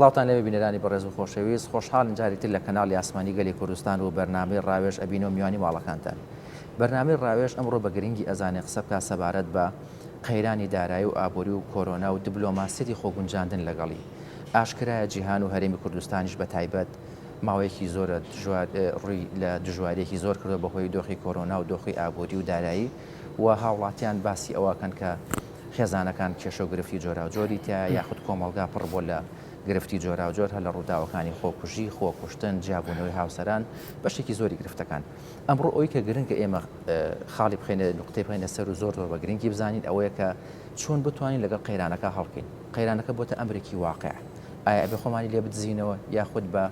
سڵاوتان لێ بینەرانی بەڕێز و خۆشەویست خۆشحاڵن جارێکتر لە کەناڵی ئاسمانی گەلی کوردستان و بەرنامەی ڕاوێژ ئەبینە و میوانی ماڵەکانتان. بەرنامەی ڕاوێژ ئەمڕۆ بە گرنگی ئەزانێ قسە بکات سەبارەت بە قەیرانی دارایی و ئابووری و کۆرۆنا و دیبلۆماسیەتی خۆگونجاندن لەگەڵی. ئاشکرایە جیهان و هەرێمی کوردستانیش بە تایبەت ماوەیەکی زۆرە ڕووی لە دژوارێکی زۆر کردو بەهۆی دۆخی کۆرۆنا و دۆخی ئابووری و دارایی و هاوڵاتیان باسی ئەوەکەن کە خێزانەکان کێشە و گرفتی جۆرا و جۆری تایە یاخود کۆمەڵگا پڕ بۆ لە گرفتی جۆرا و جۆر هە لە ڕووداوەکانی خۆکوژی خۆکوشتن جیابوونەوەی هاوسەران بەشێکی زۆری گرفتەکان. ئەمڕۆ ئەوی کە گرنگە ئێمە خاڵی بخێنە نقطەی بخێنە سەر و زۆر بە گرنگی بزانین ئەوەیە کە چۆن بتوانین لەگەڵ قەیرانەکە هەڵبکەین. قەیرانەکە بۆتە ئەمرێکی واقع. ئایا ئەبێ خۆمانی لێ بدزینەوە یاخود بە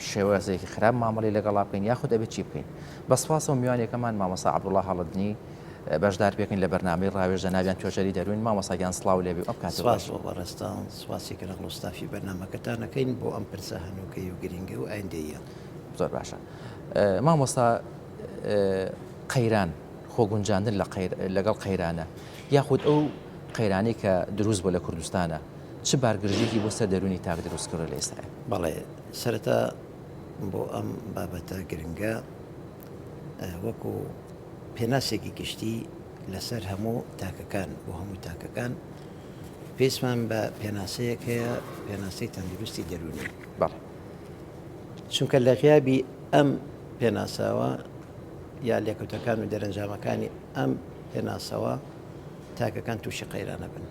شێوەزێکی خراپ مامەڵی لەگەڵا بکەین یاخود ئەبێت چی بکەین. بەسپاس و میوانێکەمان مامۆستا عەبدوڵڵا هەڵەدنی بەشدار بێکن لە بەرنامەی ڕاوێژ ناویان توێژەری دەروین مامۆستاگیان سڵاو لێبی ئەو کات سواس بۆ بەڕێستان سواسی کە لەگەڵ ستافی بەرنامەکەتانەکەین بۆ ئەم پرسە هەنووکەی و گرنگە و ئایندەیە. زۆر باشە. مامۆستا قەیران خۆگونجاندن لەگەڵ قەیرانە یاخود ئەو قەیرانی کە دروست بۆ لە کوردستانە چ بارگرژێکی بۆ سەر دەرونی تاک دروست کردو لە ئێستا؟ بەڵێ سەرەتا بۆ ئەم بابەتە گرنگە وەکو پێناسێکی گشتی لەسەر هەموو تاکەکان بۆ هەموو تاکەکان پێسمان بە پێناسەیەک هەیە پێناسەی تەندروستی دەرونی. چونکە لە غیابی ئەم پێناساوە یا لێکوتەکان و دەرەنجامەکانی ئەم پێناسەوە تاکەکان تووشی قەیرانە بن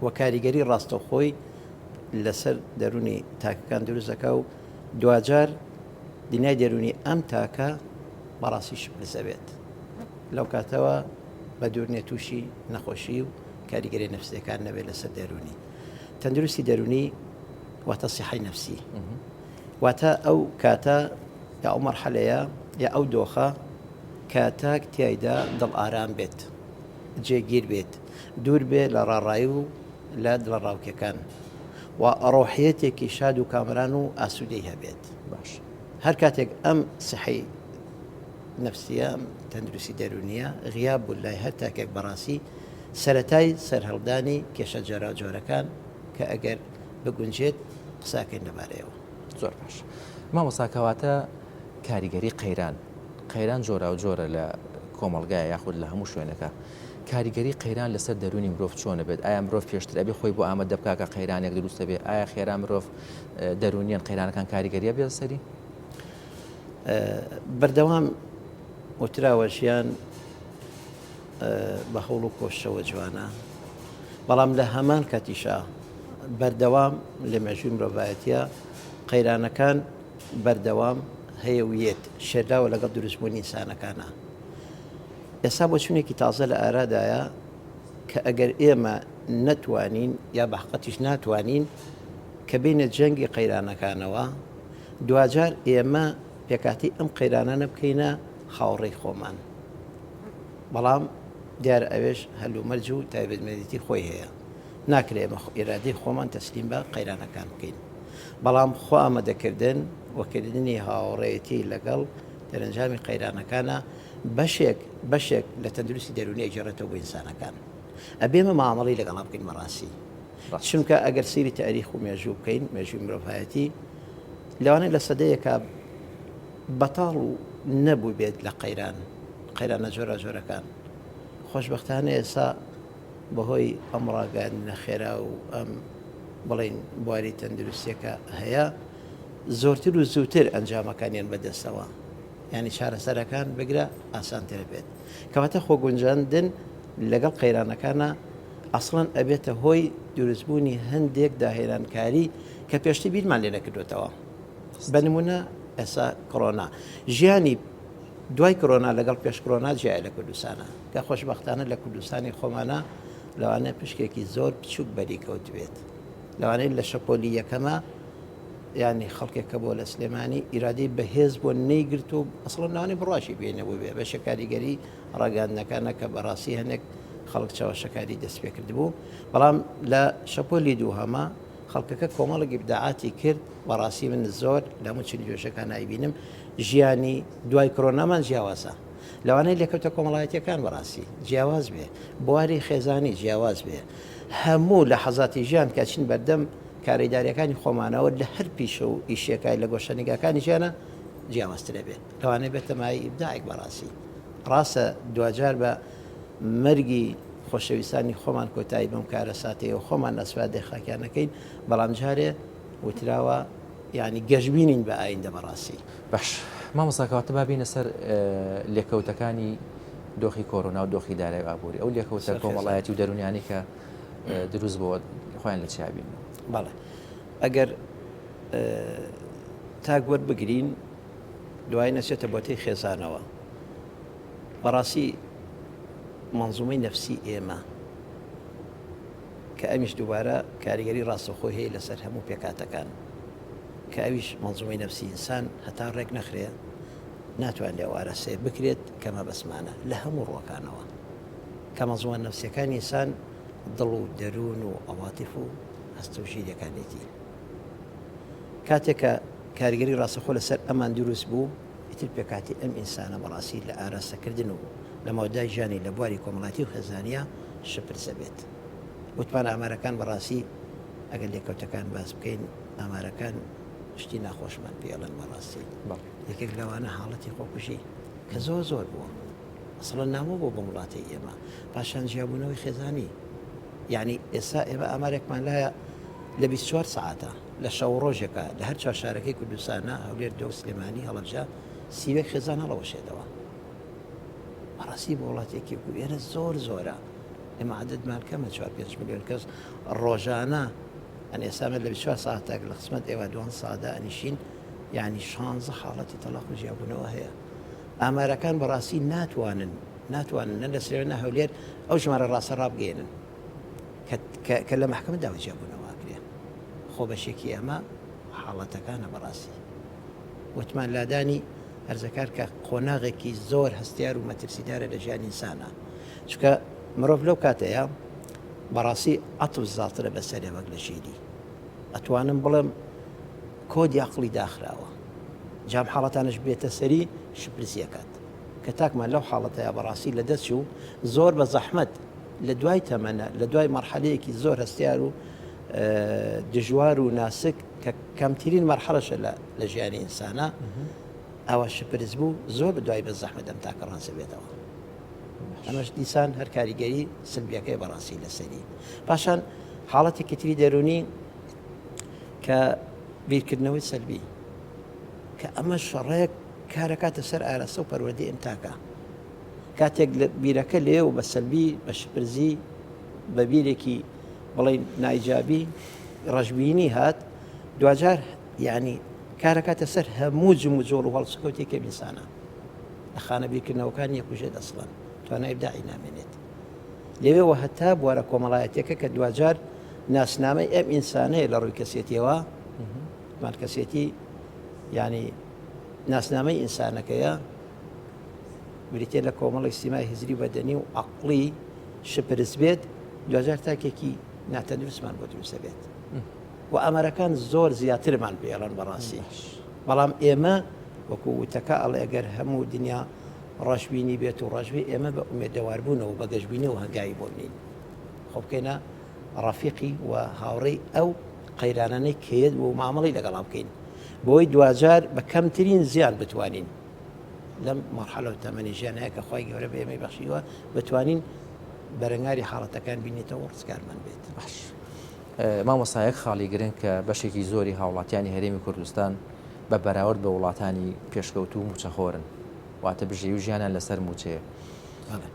وە کاریگەری ڕاستەوخۆی لەسەر دەرونی تاکەکان دروست دەکا و دوجار دینای دەرونی ئەم تاکە بەڕاستیش بزەوێت لەو کاتەوە بە دوورنێ تووشی نەخۆشی و کاریگەری نەفسیەکان نەبێت لەسەر دەرونی. تەندروستی دەرونی واتە سیحەی نەفسی واتە ئەو کاتە یا ئەو مەرحەلەیە یا ئەو دۆخە کاتاک تیایدا دڵ ئارام بێت جێگیر بێت دوور بێ لە ڕاڕایی و لە دڵە ڕاوکەکان و ڕۆحیەتێکی شاد و کامران و ئاسوودەی هەبێت. باش هەر کاتێک ئەم سیحەی نەفسیە تەندروستی دەرونیە غیاب بوو لای هەر تاکێک بەڕاستی سەرەتای سەرهەڵدانی کێشە جۆرا جۆرەکان کە ئەگەر بگونجێت قساکەین لەبارەیەوە. زۆر باش. مامۆستاکەواتە کاریگەری قەیران جۆرا و جۆرە لە کۆمەڵگایە یاخود لە هەموو شوێنەکە. کاریگەری قەیران لەسەر دەرونی مرۆڤ چۆنە بێت؟ ئایا مرۆڤ پێشتر ئەبێ خۆی بۆ ئامادە بکات کە قەیرانێک دروستە بێت؟ ئایا خێرا مرۆڤ دەرونیان قەیرانەکان کاریگەریە بێت سەری؟ بەردەوام وتراوەژیان بە هەوڵ و کۆشەوە جوانە بەڵام لە هەمان کاتیشا بەردەوام لە مێژووی مرۆڤایەتیە قەیرانەکان بەردەوام هەیەویەت شێرداوە لەگەڵ دروستبوونی ئینسانەکانە. ئێستا بۆ چونێکی تازە لە ئارادایە کە ئەگەر ئێمە نەتوانین یا بە حقیقەتیش ناتوانین کە بینە جەنگی قەیرانەکانەوە دوجار ئێمە پێکاتی ئەم قەیرانانە بکەینە خاوەڕێی خۆمان. بەڵام دیارە ئەوێش هەلومەرج و تایبەتمەندێتی خۆی هەیە ناکرێت ئێمە ئێرادەی خۆمان تەسلیم بە قەیرانەکان بکەین. بەڵام خۆ ئامادەکردن وەکردنی هاوڕێیەتی لەگەڵ دەرەنجامی قەیرانەکانە بەشێک لە تەندروستی دەرونی ئەجێڕێتەوە بۆ ئینسانەکان. ئەبێمە مامەڵی لەگەڵا بکەین بەڕاستی چونکە ئەگەر سیری تاریخ و مێژوو بکەین مێژووی مرۆڤایەتی لەوانەیە لە سەدەیەکە بەتاڵ و نەبوو بێت لە قەیرانە جۆرە جۆرەکان. خۆشبەختانە ئێستا بەهۆی ئەم ڕاگەاندنە خێرا و ئەم بڵین بواری تەندروستیەکە هەیە زۆرتر و زووتر ئەنجامەکانیان بەدەستەوە ینی چارەسەرەکان بگرە ئاسانتر بێت. کەواتە خۆگونجاندن لەگەڵ قەیرانەکانە ئەسڵەن ئەبێتە هۆی دروستبوونی هەندێک داهێنانکاری کە پێشتر بیرمان لێ نەکردوێتەوە. بە نمونە ئێستا کۆڕۆنا ژیانی دوای کۆڕۆنا لەگەڵ پێش کۆڕۆنا جیای لە کوردستانە کە خۆشبەختانە لە کوردستانی خۆمانە لەوانەیە پشکێکی زۆر بچووک بەری کەوتوێت. لەوانەیە لە شەپۆلی یەکەمە ینی خەڵکێکە بۆ لە سلێمانی ئیرادەی بەهێز بۆ نەیگرت و ئەسڵەن ناوانەی بڕاشی بێنەوە بێ بە شەکاریگەری ڕاگەاندنەکانە کە بەڕاستی هەندێک خەڵک چاوەشەکاری دەست پێ کردبوو. بەڵام لە شەپۆلی دووهەمە خەڵکەکە کۆمەڵێکی بداعاتی کرد بەڕاستی من زۆر لە هەموو چنین جۆشەکان نایبینم ژیانی دوای کۆڕۆنامان جیاوازە. لەوانەیە لێکەوتە کۆمەڵایەتیەکان بەڕاستی جیاواز بێ بواری خێزانی جیاواز بێ هەموو لە حەزاتی ژیان کە چین بەردەم کاریداریەکانی خۆمانەوە لە هەر پیشە و ئیشەکای لە گۆشەنیگەکانی ژیانە جیاوازترە بێت لەوانەیە بێتەمایی ئیبداعێک بەڕاستی ڕاستە دوجار بە مەرگی خۆشەویستانی خۆمان کۆتایی بەم کارە ساتەیە و خۆمان ئەسوادی خاکیانەکەین بەڵام جارێ وتراوە ینی گەشتبینین بە ئایندە بەڕاستی باش مامۆستاکەواتە بابینە سەر لێکەوتەکانی دۆخی کۆڕۆنا و دۆخی دارایی ئابووری ئەو لێکەوتە کۆمەڵایەتی و دەرونیانی کە دروست بۆ خۆیان لە چیابین بەڵێ ئەگەر تاک وەربگرین دوای نەچێتە بۆتەی خێزانەوە بەڕاستی منزومەی نەفسی ئێمە کە ئەمیش دووبارە کاریگەری ڕاستەخۆی هەیە لەسەر هەموو پێکاتەکان کە ئەویش منزومەی نەفسی ئینسان هەتا ڕێک نەخرێ ناتوان لێ وارەسێ بکرێت کەمە بەسمانە لە هەموو ڕۆکانەوە کە منزومە نەفسیەکانی ئینسان دڵ و دەروون و ئەواتیف و هەستە و ژیرەکانێتی کاتێکە کاریگەری ڕاستەخۆ لەسەر ئەمان دروست بوو ئیتر پێکاتی ئەم ئینسانە بەڕاستی لە ئاراستەکردن و لە ماودای ژیانی لە بواری کۆمەڵاتی و خێزانیە شپرسە بێت وتمان ئامارەکان بەڕاستی ئەگەر لێکەوتەکان باس بکەین ئامارەکان شتی ناخۆشمان پێڵەن بەڕاستی یەکێک لەوانە حاڵەتی خۆکوژی کە زۆر بووە ئەسڵەن نامۆ بۆ وڵاتی ئێمە پاشان ژیابوونەوەی خێزانی یعنی ئێستا ئێمە ئامارێکمان لایە لە 24 ساعتە لە شەو ڕۆژێکە لە هەر چوار شارەکەی کوردستانە هەولێر دۆ سلێمانی هەڵەبجە سیوێک خێزان هەڵەوەشێتەوە بەڕاستی بۆ وڵاتێکی و ئێرە زۆرە ئێمە عەدەدمان کەمە 4-5 ملیۆن کەس ڕۆژانە ئەن ئێسامە لە 24 ساعتێک لە قسمەت ئێوە دوان سادا ئەنیشین یعنی 16 حاڵەتی تەلاق و ژیابوونەوە هەیە ئامارەکان بەڕاستی ناتوانن نە لە سلێمانە هەولێر ئەو ژمارە ڕاستە ڕابگەێنن کە لە محکمە داوای ژیابوونەوە کرێ خۆ بەشێکی ئەمە حاڵەتەکانە بەڕاستی وتمان لادانی هەرزەکار کە قۆناغێکی زۆر هەستیار و مەترسیدارە لە ژیانی ئینسانە چکە مرۆڤ لەو کاتەیە بەڕاستی ئەتو زاترە بەسەرێ وەک لە ژیری ئەتوانم بڵێم کۆدی عەقڵی داخراوە جام حاڵەتانش بێتە سەری شپرسیەکات کە تاکمان لەو حاڵەتەیە بەڕاستی لە دەست و زۆر بە زەحمەت لە دوای تەمەنە لە دوای مەرحەلەیەکی زۆر هەستیار و دژوار و ناسک کە کەمترین مەرحەلەشە لە ژیانی ئینسانە ئەوە شپرس بوو زۆر بە دوای بە زەحمەت ئەم تاکە ڕانسە بێتەوە ئەمەش دیسان هەر کاریگەری سلبیەکەی بەڕاستی لەسەری پاشان حاڵەتێکی تری دەرونی کە بیرکردنەوەی سەلبی کە ئەمە شەڕەیەک کارەکاتە سەر ئاراستە و پەروەردەی ئەم تاکە کاتێک لە بیرەکە لێ و بە سەلبی بە شپرزی بە بیرێکی بڵێ نایجابی ڕەشببینی هات دوجار یعنی کارەکاتە سەر هەموو جم و جۆڵ و هەڵسکەوتێکە ئینسانە لە خانە بیرکردنەوەکان یەکوژێت ئەسڵەن توانای ئیبداعی نامێنێت لەوێەوە هەتا بوارە کۆمەڵایەتێکە کە دوجار ناسنامەی ئەم ئینسانەیە لە ڕووی کەسێتیەوە مان کەسێتی ینی ناسنامەی ئینسانەکەیە بریتێ لە کۆمەڵی سیمای هزری بەدەنی و عەقڵی شپرس بێت دوجار تاکێکی ناتەندروستمان بۆ دروستە بێت و ئەمەرەکان زۆر زیاترمان پێڵەن بەڕاستی بەڵام ئێمە وەکو وتەکە ئەڵێ ئەگەر هەموو دنیا ڕەشببینی بێت و ڕەشبی ئێمە بە ئومێدەواربوونەوە بە گەشتبینەوە هەنگاوی بۆ بنین خۆ بکەینە ڕەفیقی و هاوڕێی ئەو قەیرانانەی کێت و مامەڵی لەگەڵا بکەین بۆی دوجار بە کەمترین زیان بتوانین لەم مەرحەلە و تەمەنی ژیان هەیە کە خی گەورە بە ئێمەی بەخشیوە بتوانین بەرەنگاری حاڵەتەکان بینێتەوە ڕزگارمان بێت باش مامۆستایەک خاڵی گرنگ کە بەشێکی زۆری هاوڵاتیانی هەرێمی کوردستان بە بەراورد بە وڵاتانی پێشکەوتوو و موچەخۆرن واتە بژێ و ژیانیان لەسەر موچەیە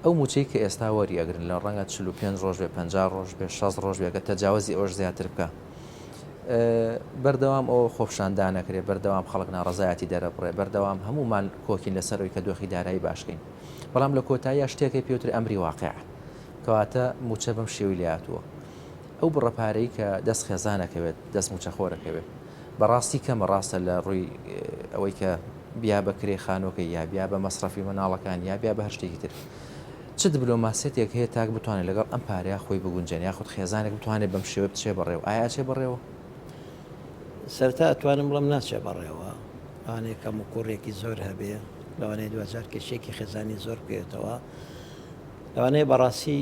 ئەو موچەی کە ئێستا وەریەگرن لە ڕەنگە 45 ڕۆژ بێ 50 ڕۆژ بێ 6 ڕۆژ بێکە تەجاوزی ئەوش زیاتر بکە بەردەوام ئەو خۆپشاندان نەکرێت بەردەوام خەڵک ناڕزایەتی دەرەبڕێ بەردەوام هەمومان کۆکین لەسەرەوەی کە دۆخی دارایی باشکەین بەڵام لە کۆتاییە شتێکی پێوتر ئەمری واقع کەواتە موچە بەم شێوی لاتووە ئەو بڕەپارەی کە دەست خێزانەکەوێت دەست موچەخۆرەکەوێت بەڕاستی کەمە ڕاستە لە ڕووی ئەوەی کە بیا بەکرێ خانۆکەی یا بیا بە مەسرەفی منداڵەکان یا بیا بە هەر شتێکی تر چ دیبلۆماسیەتێک هەیە تاک بتوانێت لەگەڵ ئەم پارەیە خۆی بگونجێن یاخود خێزانێک بتوانێت بەم شێوە بچێ بەڕێوە ئایا چێ بەڕێوە سەرتا ئەتوانم بڵم ناچێ بەڕێوە ئەوانەیە کەم و کوڕێکی زۆر هەبێ لەوانەیە دوجار کێشێکی خێزانی زۆر بکرێتەوە لەوانەیە بەڕاستی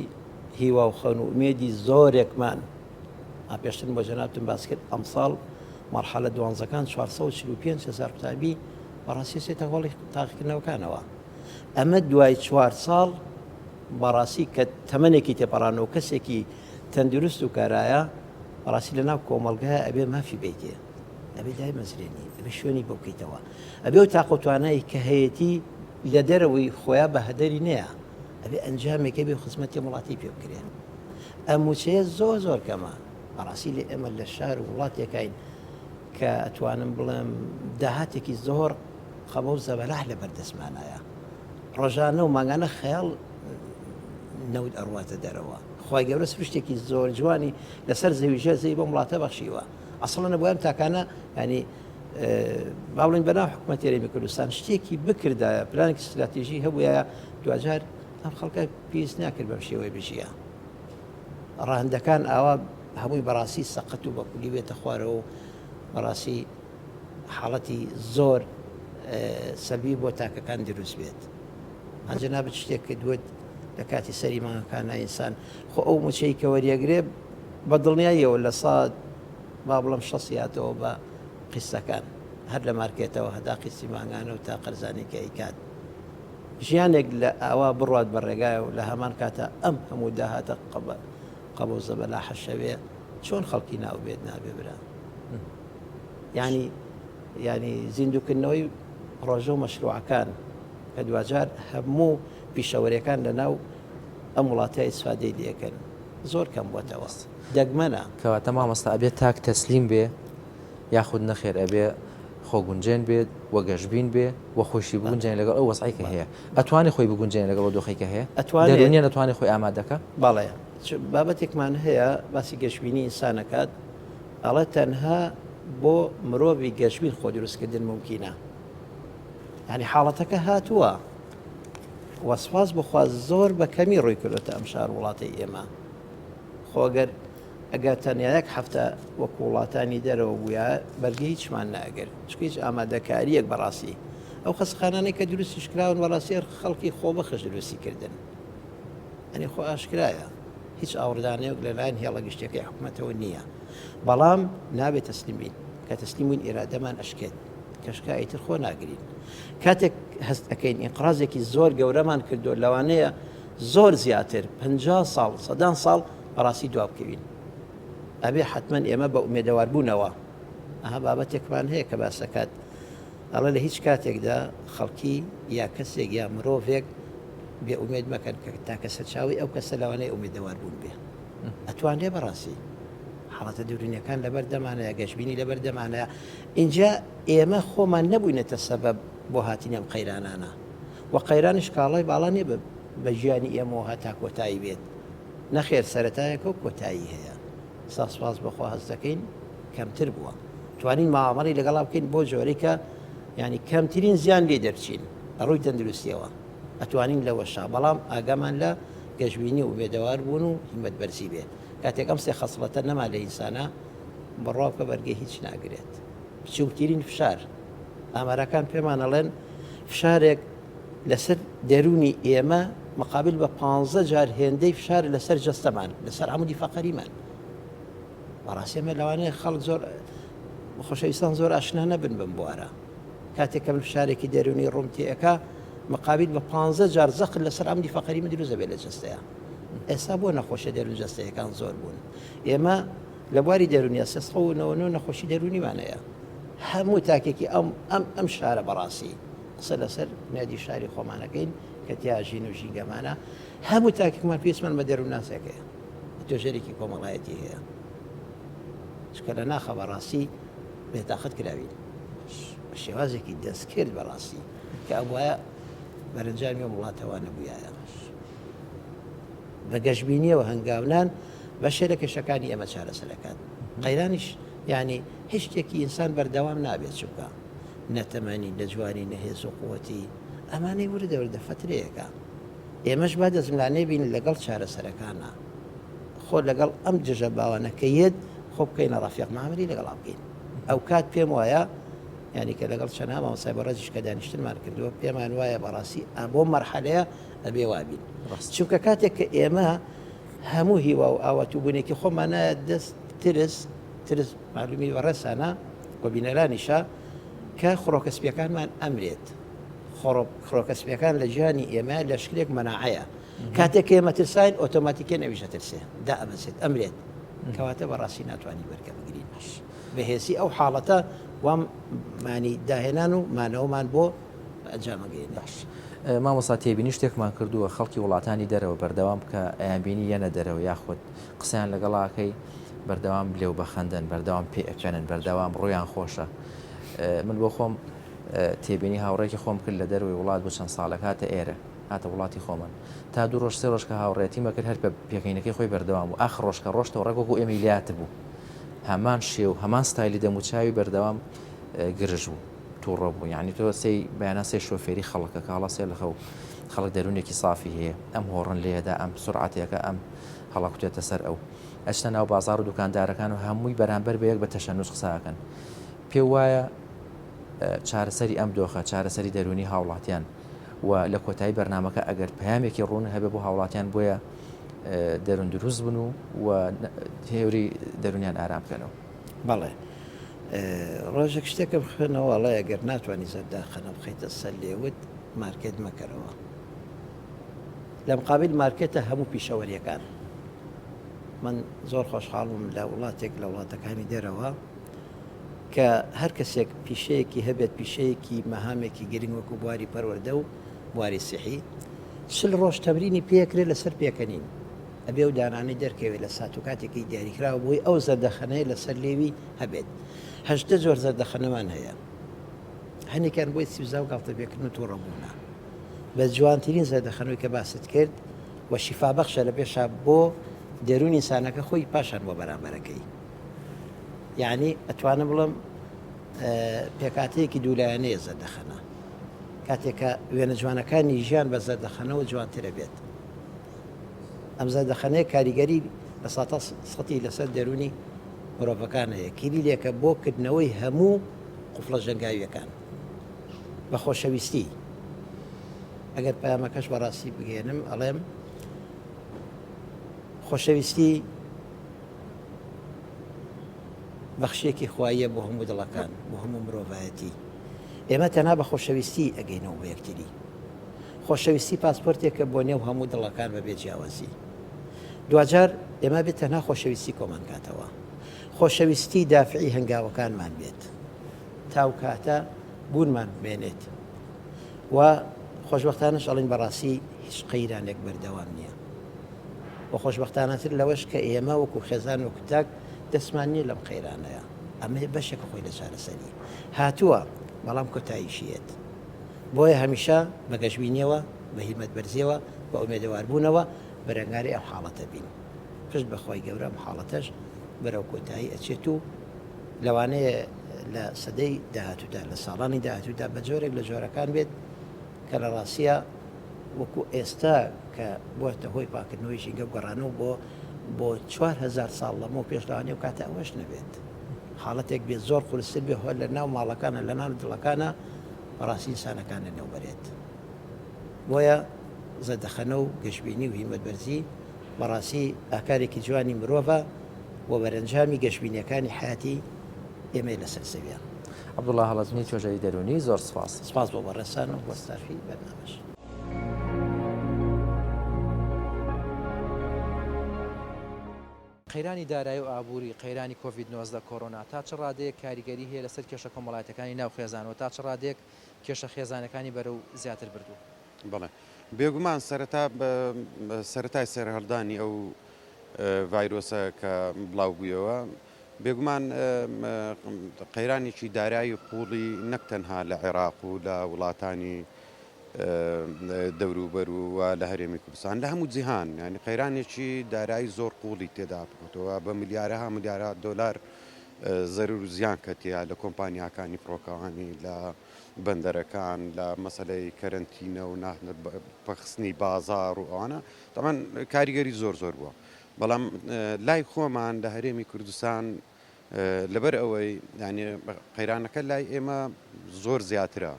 هیوا و خەون و ئومێدی زۆرێکمان پێشتن بۆ جەنابتم باس کرد ئەمساڵ مەرحەلە دوانزەکان 445,000 قوتابی بەڕاستی سێتە هەوڵی تاقیکردنەوەکانەوە. ئەمە دوای 4 ساڵ بەڕاستی کە تەمەنێکی تێپەڕانەوە کەسێکی تەندروست و کارایە بەڕاستی لە ناو کۆمەڵگایە ئەبێ مافی بیتێ، ئەبێ دای مەزرێنی، ئەبێ شوێنی بۆ بکەیتەوە، ئەبێ و تاقوتوانایی کە هەیەی لە دەرەوەی خۆیان بە هەدەری نییە، ئەبێ ئەنجامێکە بێ خزمەتی وڵاتی پێ بکرێن. ئەم وچەیە زۆر کەمە بەڕاستی لێ ئێمە لە شار و وڵاتێکین کە ئەتوانم بڵێم داهاتێکی زۆر خەمە و زەبەلاح لە بەردەستمانایە، ڕۆژانە و ماگانە خەیاڵ نەود ئەڕواتە دەرەوە. خی گەورە سپشتێکی زۆر جوانی لەسەر زەویژە زەی بۆ وڵاتە بەخشیوە. ئەسڵە نەبووم تاکانە ینی باڵین بەناو حکوومەت هەرێمی کوردستان شتێکی بکردایە پلانێکی استراتیژی هەبووە دوجار ئەم خەڵکە پێویست ناکرد بەم شێوەی بژیە. ڕاهندەکان ئاوا هەمووی بەڕاستی سەقەت و بەکولی بێتە خوارەوە و بەڕاستی حاڵەتی زۆر سەبی بۆ تاکەکان دروست بێت. ئەنجنا بچ شتێک کردوێت لە کاتی سەری ماکانە ئینسان خۆ ئەو موچەی کە وەریەگرێ بە دڵنیاییەوە لە ساد با بڵم شەسیاتەوە بە قیسەکان هەر لە مارکێتەوە هەدا قیسی ماگانە و تا قەرزانێکی ئەیکات ژیانێک لە ئاوا بڕات بە ڕێگایە و لە هەمان کاتە ئەم هەموو داهاتە قەبەو زەبەلا حەشەوێ چۆن خەڵکی ناو بێت نابێ برا ینی زیندووکردنەوەی ڕۆژە و مەشروعەکان کە دوجار هەموو پیشەوەریەکان لە ناو ئەم وڵاتای ئیسفادەی لەکەن زۆر کەم بووەتەوە دەگمەنە کەواتە مامۆستا ئەبێت تاک تەسلیم بێ یاخود نەخێر ئەبێ خۆگونجێن بێت وە گەشتبین بێ وە خۆشی بگونجێن لەگەڵ ئەو وەسعیکە هەیە ئەتوانی خۆی بگونجێن لەگەڵ دۆخێکە هەیە دەرونیە نەتوانێت خۆی ئامادەکە باڵەیە بابەتێکمان هەیە باسی گەشتبینی ئینسانەکات ئەڵە تەنها بۆ مرۆڤی گەشتبین خۆ دروستکردن ممکینە ینی حاڵەتەکە هاتووە وەسواز بخواز زۆر بە کەمی ڕووی کردوتە ئەم شار وڵاتی ئێمە خۆگەر ئەگەر تەنیایەک هەفتە وەکو وڵاتانی دەرەوە بووە بەرگی هیچمان ناگەر چکیش ئامادەکاریەک بەڕاستی ئەو خەسخانانەی کە دروستیش کراون وەڕاستی خەڵکی خۆ بەخش دروستی کردن ئەنی خۆ ئاشکرایە هیچ ئاوردانەیەک لەلایەن هێڵە گشتەکەی حکوومەتەوە نییە بەڵام نابێت تەسلیمین کە تەسلیمین ئێرادەمان ئەشکێت کەشکایتر خۆ ناگرین کاتێک هەست ئەەکەین ئینقرازێکی زۆر گەورەمان کردو لەوانەیە زۆر زیاتر 50 ساڵ سەدان ساڵ بەڕاستی دوا بکەوین ئەبێ حتمما ئێمە بە ئومێدەواربوونەوە ئەها بابەتێکمان هەیە کە باسەکات ئەڵە لە هیچ کاتێکدا خەڵکی یا کەسێک یا مرۆڤێک بێ ئومێد مەکەن کە تاکە سەرچاوی ئەو کەسە لەوانەیە ئومێدەواربوون بێ ئەتوانێ بەڕاستی حاڵەتە دوورینەکان لەبەر دەمانەیە گەشتبینی لەبەر دەمانەیە اینجا ئێمە خۆمان نەبووینەتە سەبەب بۆ هاتینە ئەم قەیرانانە و قەیرانیش کاڵای باڵا نیە بە ژیانی ئێمەوە هەتا کۆتایی بێت نەخێر سەرەتایەکە و کۆتایی هەیە ساسواز بەخوا هەست دەکەین کەمتر بووە توانین ماوەڕی لەگەڵا بکەین بۆ جۆرێکە ینی کەمترین زیان لێ دەرچین ڕووی تەندروستیەوە ئەتوانین لەوەشا بەڵام ئاگامان لە گەشتبینی و بێدەوار بوون و هیمەت بەرزی بێت کاتێک ئەم سێ خەسڵەتە نەما لە ئینسانە بڕاوکە بەرگی هیچ ناگرێت بچووکترین فشار ئامارەکان پێمانەڵێن فشارێک لەسەر دەرونی ئێمە مقابل بە 15 جار هێندەی فشار لەسەر جەستەمان لەسەر عمودی فەقەریمان بەڕاستیمە لەوانەیە خەڵک زۆر خۆشەویستان زۆر ئاشنا نەبن بم بوارە کاتێکە من فشارێکی دەرونی ڕوومتیەکە مقابل بە 15 جار زەخت لەسەر عمودی فەقەریمە دروست دەبێت لە جەستەیە ئێستا بۆ نەخۆشە دەرون جەستەیەکان زۆر بوون ئێمە لە بواری دەرونیە 399 نەخۆشی دەرونیمانەیە هەموو تاکێکی ئەم شارە بەڕاستی قسە لەسەر نادی شاری خۆمانەکەین کە تیاژین و ژینگەمانە هەموو تاکێکمان پێویستمان بە دەرون ناسەکەیە تۆژێرێکی کۆمەڵایەتی هەیە چکە لە ناخە بەڕاستی بێتاقەت کراوین بە شێوازێکی دەستکرد بەڕاستی کە ئەوایە بەرەنجامی وڵاتەوە نەبووایە بە گەشتبینیەوە هەنگاونان بە شێرە کێشەکانی ئێمە چارەسەرەکان قەیرانیش ینی هیچ شتێکی ئینسان بەردەوام نابێت چووکە نەتەمەنی لە جوانی نەهێز و قووەتی ئەمانەی وردەوردە فترەیەەکە ئێمەش با دەزملانەی بین لەگەڵ چارەسەرەکانە خۆ لەگەڵ ئەم جژە باوانەکەیت خۆ بکەینە ڕافیق مامەری لەگەڵا بکەین ئەو کات پێم وایە ینی کە لەگەڵ چەند مامۆسای بەڕێزیش کە دانیشتنمان کردووە پێمان وایە بەڕاستی بۆ مەرحەلەیە ئەبێ وابین چونکە کاتێک کە ئێمە هەموو هیوا و ئاوەتوبوونێکی خۆمانایە دەست ترس معلومی بەڕێسانە کۆبینەرانیشە کە خڕۆکەسپیەکانمان ئەمرێت خڕۆکەسپیەکان لە ژیانی ئێمە لە شکلێک مەناعەیە کاتێک ئێمە ترساین ئۆتۆماتیکێ نەویژە ترسێ دا ئەبەسێت ئەمرێت کەواتە بەڕاستی ناتوانانی وەرگە بگرین بەهێزی ئەو حاڵەتە وام مانی داهێنان و مانەوەمان بۆ ئەنجامەگەین باش. مامۆستا تێبینی شتێکمان کردووە خەڵکی وڵاتانی دەرەوە بەردەوام کە ئەیانبینی یەنە دەرەوە یاخود قسەیان لەگەڵاکەی بەردەوام لێو بەخەندن بەردەوام پێ ئەکەنن بەردەوام ڕۆیان خۆشە. من بۆ خۆم تێبینی هاوڕێکی خۆم کرد لە دەروی وڵات بۆ چەند ساڵێک هاتە ئێرە هاتە وڵاتی خۆمان تا دوو ڕۆژ سێ ڕۆژ کە هاوڕێتی مەکرد هەر بە پێکەینەکەی خۆی بەردەوام و ئاخ ڕۆژکە ڕۆژتەوە ڕێک و ئێمیلیاتر بوو هەمان شێو هەمان ستایلی دەموچاوی بەردەوام گرژ بوو تووڕە بوو یعنی تۆ سێ بەیانە سێ شۆفێری خەڵکە کاڵە سێ لەخەو خەڵک دەرونێکی سافی هەیە ئەم هۆڕن لێدا ئەم سرعاتێکە ئەم هەڵەکوتێتە سەر ئەو ئەچتە ناو بازار و دوکاندارەکان و هەمووی بەرامبەر بەیەک بە تەشەنووس قساکەن پێ وایە چارەسەری ئەم دۆخە چارەسەری دەرونی هاوڵاتیان و لە کۆتایی بەرنمەکە ئەگەر پەیامێکی ڕوون هەبێ بۆ هاوڵاتیان بۆیە دەرون دروست بن و هێوری دەرونیان ئارام بکەنەوە. بەڵێ ڕۆژێک شتێکە بخێنەوە ئەڵێ ئەگەر ناتوانانی زەرداخەنە بخەیتە سەر لێوت مارکێت مەکەرەوە لە مقابل مارکێتە هەموو پیشەوەریەکان. من زۆر خۆشحاڵم لە وڵاتێک لە وڵاتەکانی دێرەوە کە هەر کەسێک پیشەیەکی هەبێت پیشەیەکی مەهامێکی گرنگ وەکو بواری پەروەردە و بواری سیحی 40 ڕۆژ تەمرینی پێکرێت لەسەر پێکەنین ئەبێ و دانانی دەرکەوێت لە سات و کاتێکی دیاریکراوە بۆی ئەو زەردەخەنەیە لەسەر لێوی هەبێت 8 زۆر زەردەخەنەمان هەیە هەنێکیان بۆی سیوزا و گاڵتە پێکردن و تووڕەبوونا بە جوانترین زەردەخەنەوەی کە باست کرد و شیفابەخشە لە پێشا بۆ دەرونی ئینسانەکە خۆی پاشان بۆ بەرامبەرەکەی یعنی ئەتوانم بڵم پێکاتەیەکی دوولایەنەیە زەردەخەنە کاتێکە وێنە جوانەکانی ژیان بە زەردەخەنەوە جوانترە بێت ئەم زەردەخەنەیە کاریگەری بە سەتی لەسەر دەرونی مرۆڤەکان هەیە کلیلێکە بۆ کردنەوەی هەموو قوفڵە ژەنگاویەکان بە خۆشەویستی ئەگەر پەیامەکەش بەڕاستی بگێنم ئەڵێم خۆشەویستی بەخشێکی خوایە بۆ هەموو دڵەکان بۆ هەموو مرۆڤایەتی ئێمە تەنها بە خۆشەویستی ئەگەینەوە بە یەکتری خۆشەویستی پاسپۆرتێکە بۆ نێو هەموو دڵەکان بەبێ جیاوازی دوجار ئێمە بێت تەنها خۆشەویستی کۆمان کاتەوە خۆشەویستی دافعی هەنگاوەکانمان بێت تاو کاتە بوونمان بێنێت و خۆشبەختانش ئەڵین بەڕاستی هیچ قەیرانێک بەردەوام نییە و خۆشبەختانەتر لەوەش کە ئێمە وەکو خێزان و کوتاک دەستمان نیە لەم قەیرانەیە ئەمە بەشێکە خۆی لە چارەسەری هاتووە بەڵام کۆتاییشیێت بۆیە هەمیشە بە گەشتبینیەوە بە هیمەت بەرزیەوە بە ئومێدەواربوونەوە بەرەنگاری ئەم حاڵەتە بین پشت بەخۆی گەورە حاڵەتەش بەرەو کۆتایی ئەچێت و لەوانەیە لە سەدەی داهاتوودا لە ساڵانی داهاتوودا بە جۆرێک لە جۆرەکان بێت کە لە ڕاستیە وەکو ئێستا کە بۆتە هۆی پاکردنەوەی ژینگە گەڕانەوە بۆ 4000 ساڵ لەمە پێشداوانێ و کاتە ئەوەش نەبێت حاڵەتێک بێت زۆر قورسر بێ هۆ لە ناو ماڵەکانە لە ناو دڵەکانە بەڕاستی ئینسانەکان لە نێوبەرێت بۆیە زەردەخەنە و گەشتبینی و هیمەت بەرزی بەڕاستی ئاکارێکی جوانی مرۆڤە و بەرەنجامی گەشتبینیەکانی حیاتی ئێمە لەسەر سەویان. عەبدوڵڵا هەڵەزمی توێژەری دەرونی زۆر سپاس بۆ بەڕێسان و وەستافی بەرنامەش. قەیرانی دارایی و ئابووری قەیرانی کۆڤید-19 کۆڕۆنا تا چ ڕادەیەک کاریگەری هەیە لەسەر کێشە کۆمەڵایەتەکانی ناو خێزانەوە تا چ ڕادێک کێشە خێزانەکانی بەرەو زیاتر بردووە. بەڵێ بێگومان سەرەتای سەرهەڵدانی ئەو ڤایرۆسە کە بڵاو بوویەوە بێگومان قەیرانێکی دارایی قوڵی نەک تەنها لە عێراق و لە وڵاتانی دەوروبەر و لە هەرێمی کوردستان لە هەموو جیهان ینی قەیرانێکی دارایی زۆر قوڵی تێدا بکەوە بە ملیارەها ملیارە دۆلار زەرور و زیان کەتیا لە کۆمپانیاکانی فڕۆکەوانی لە بەندەرەکان لە مەسەلەی کەرنتینە و پەخستنی بازار و ئەوانە تەمان کاریگەری زۆر بووە بەڵام لای خۆمان لە هەرێمی کوردستان لەبەر ئەوەی ینی قەیرانەکە لای ئێمە زۆر زیاترە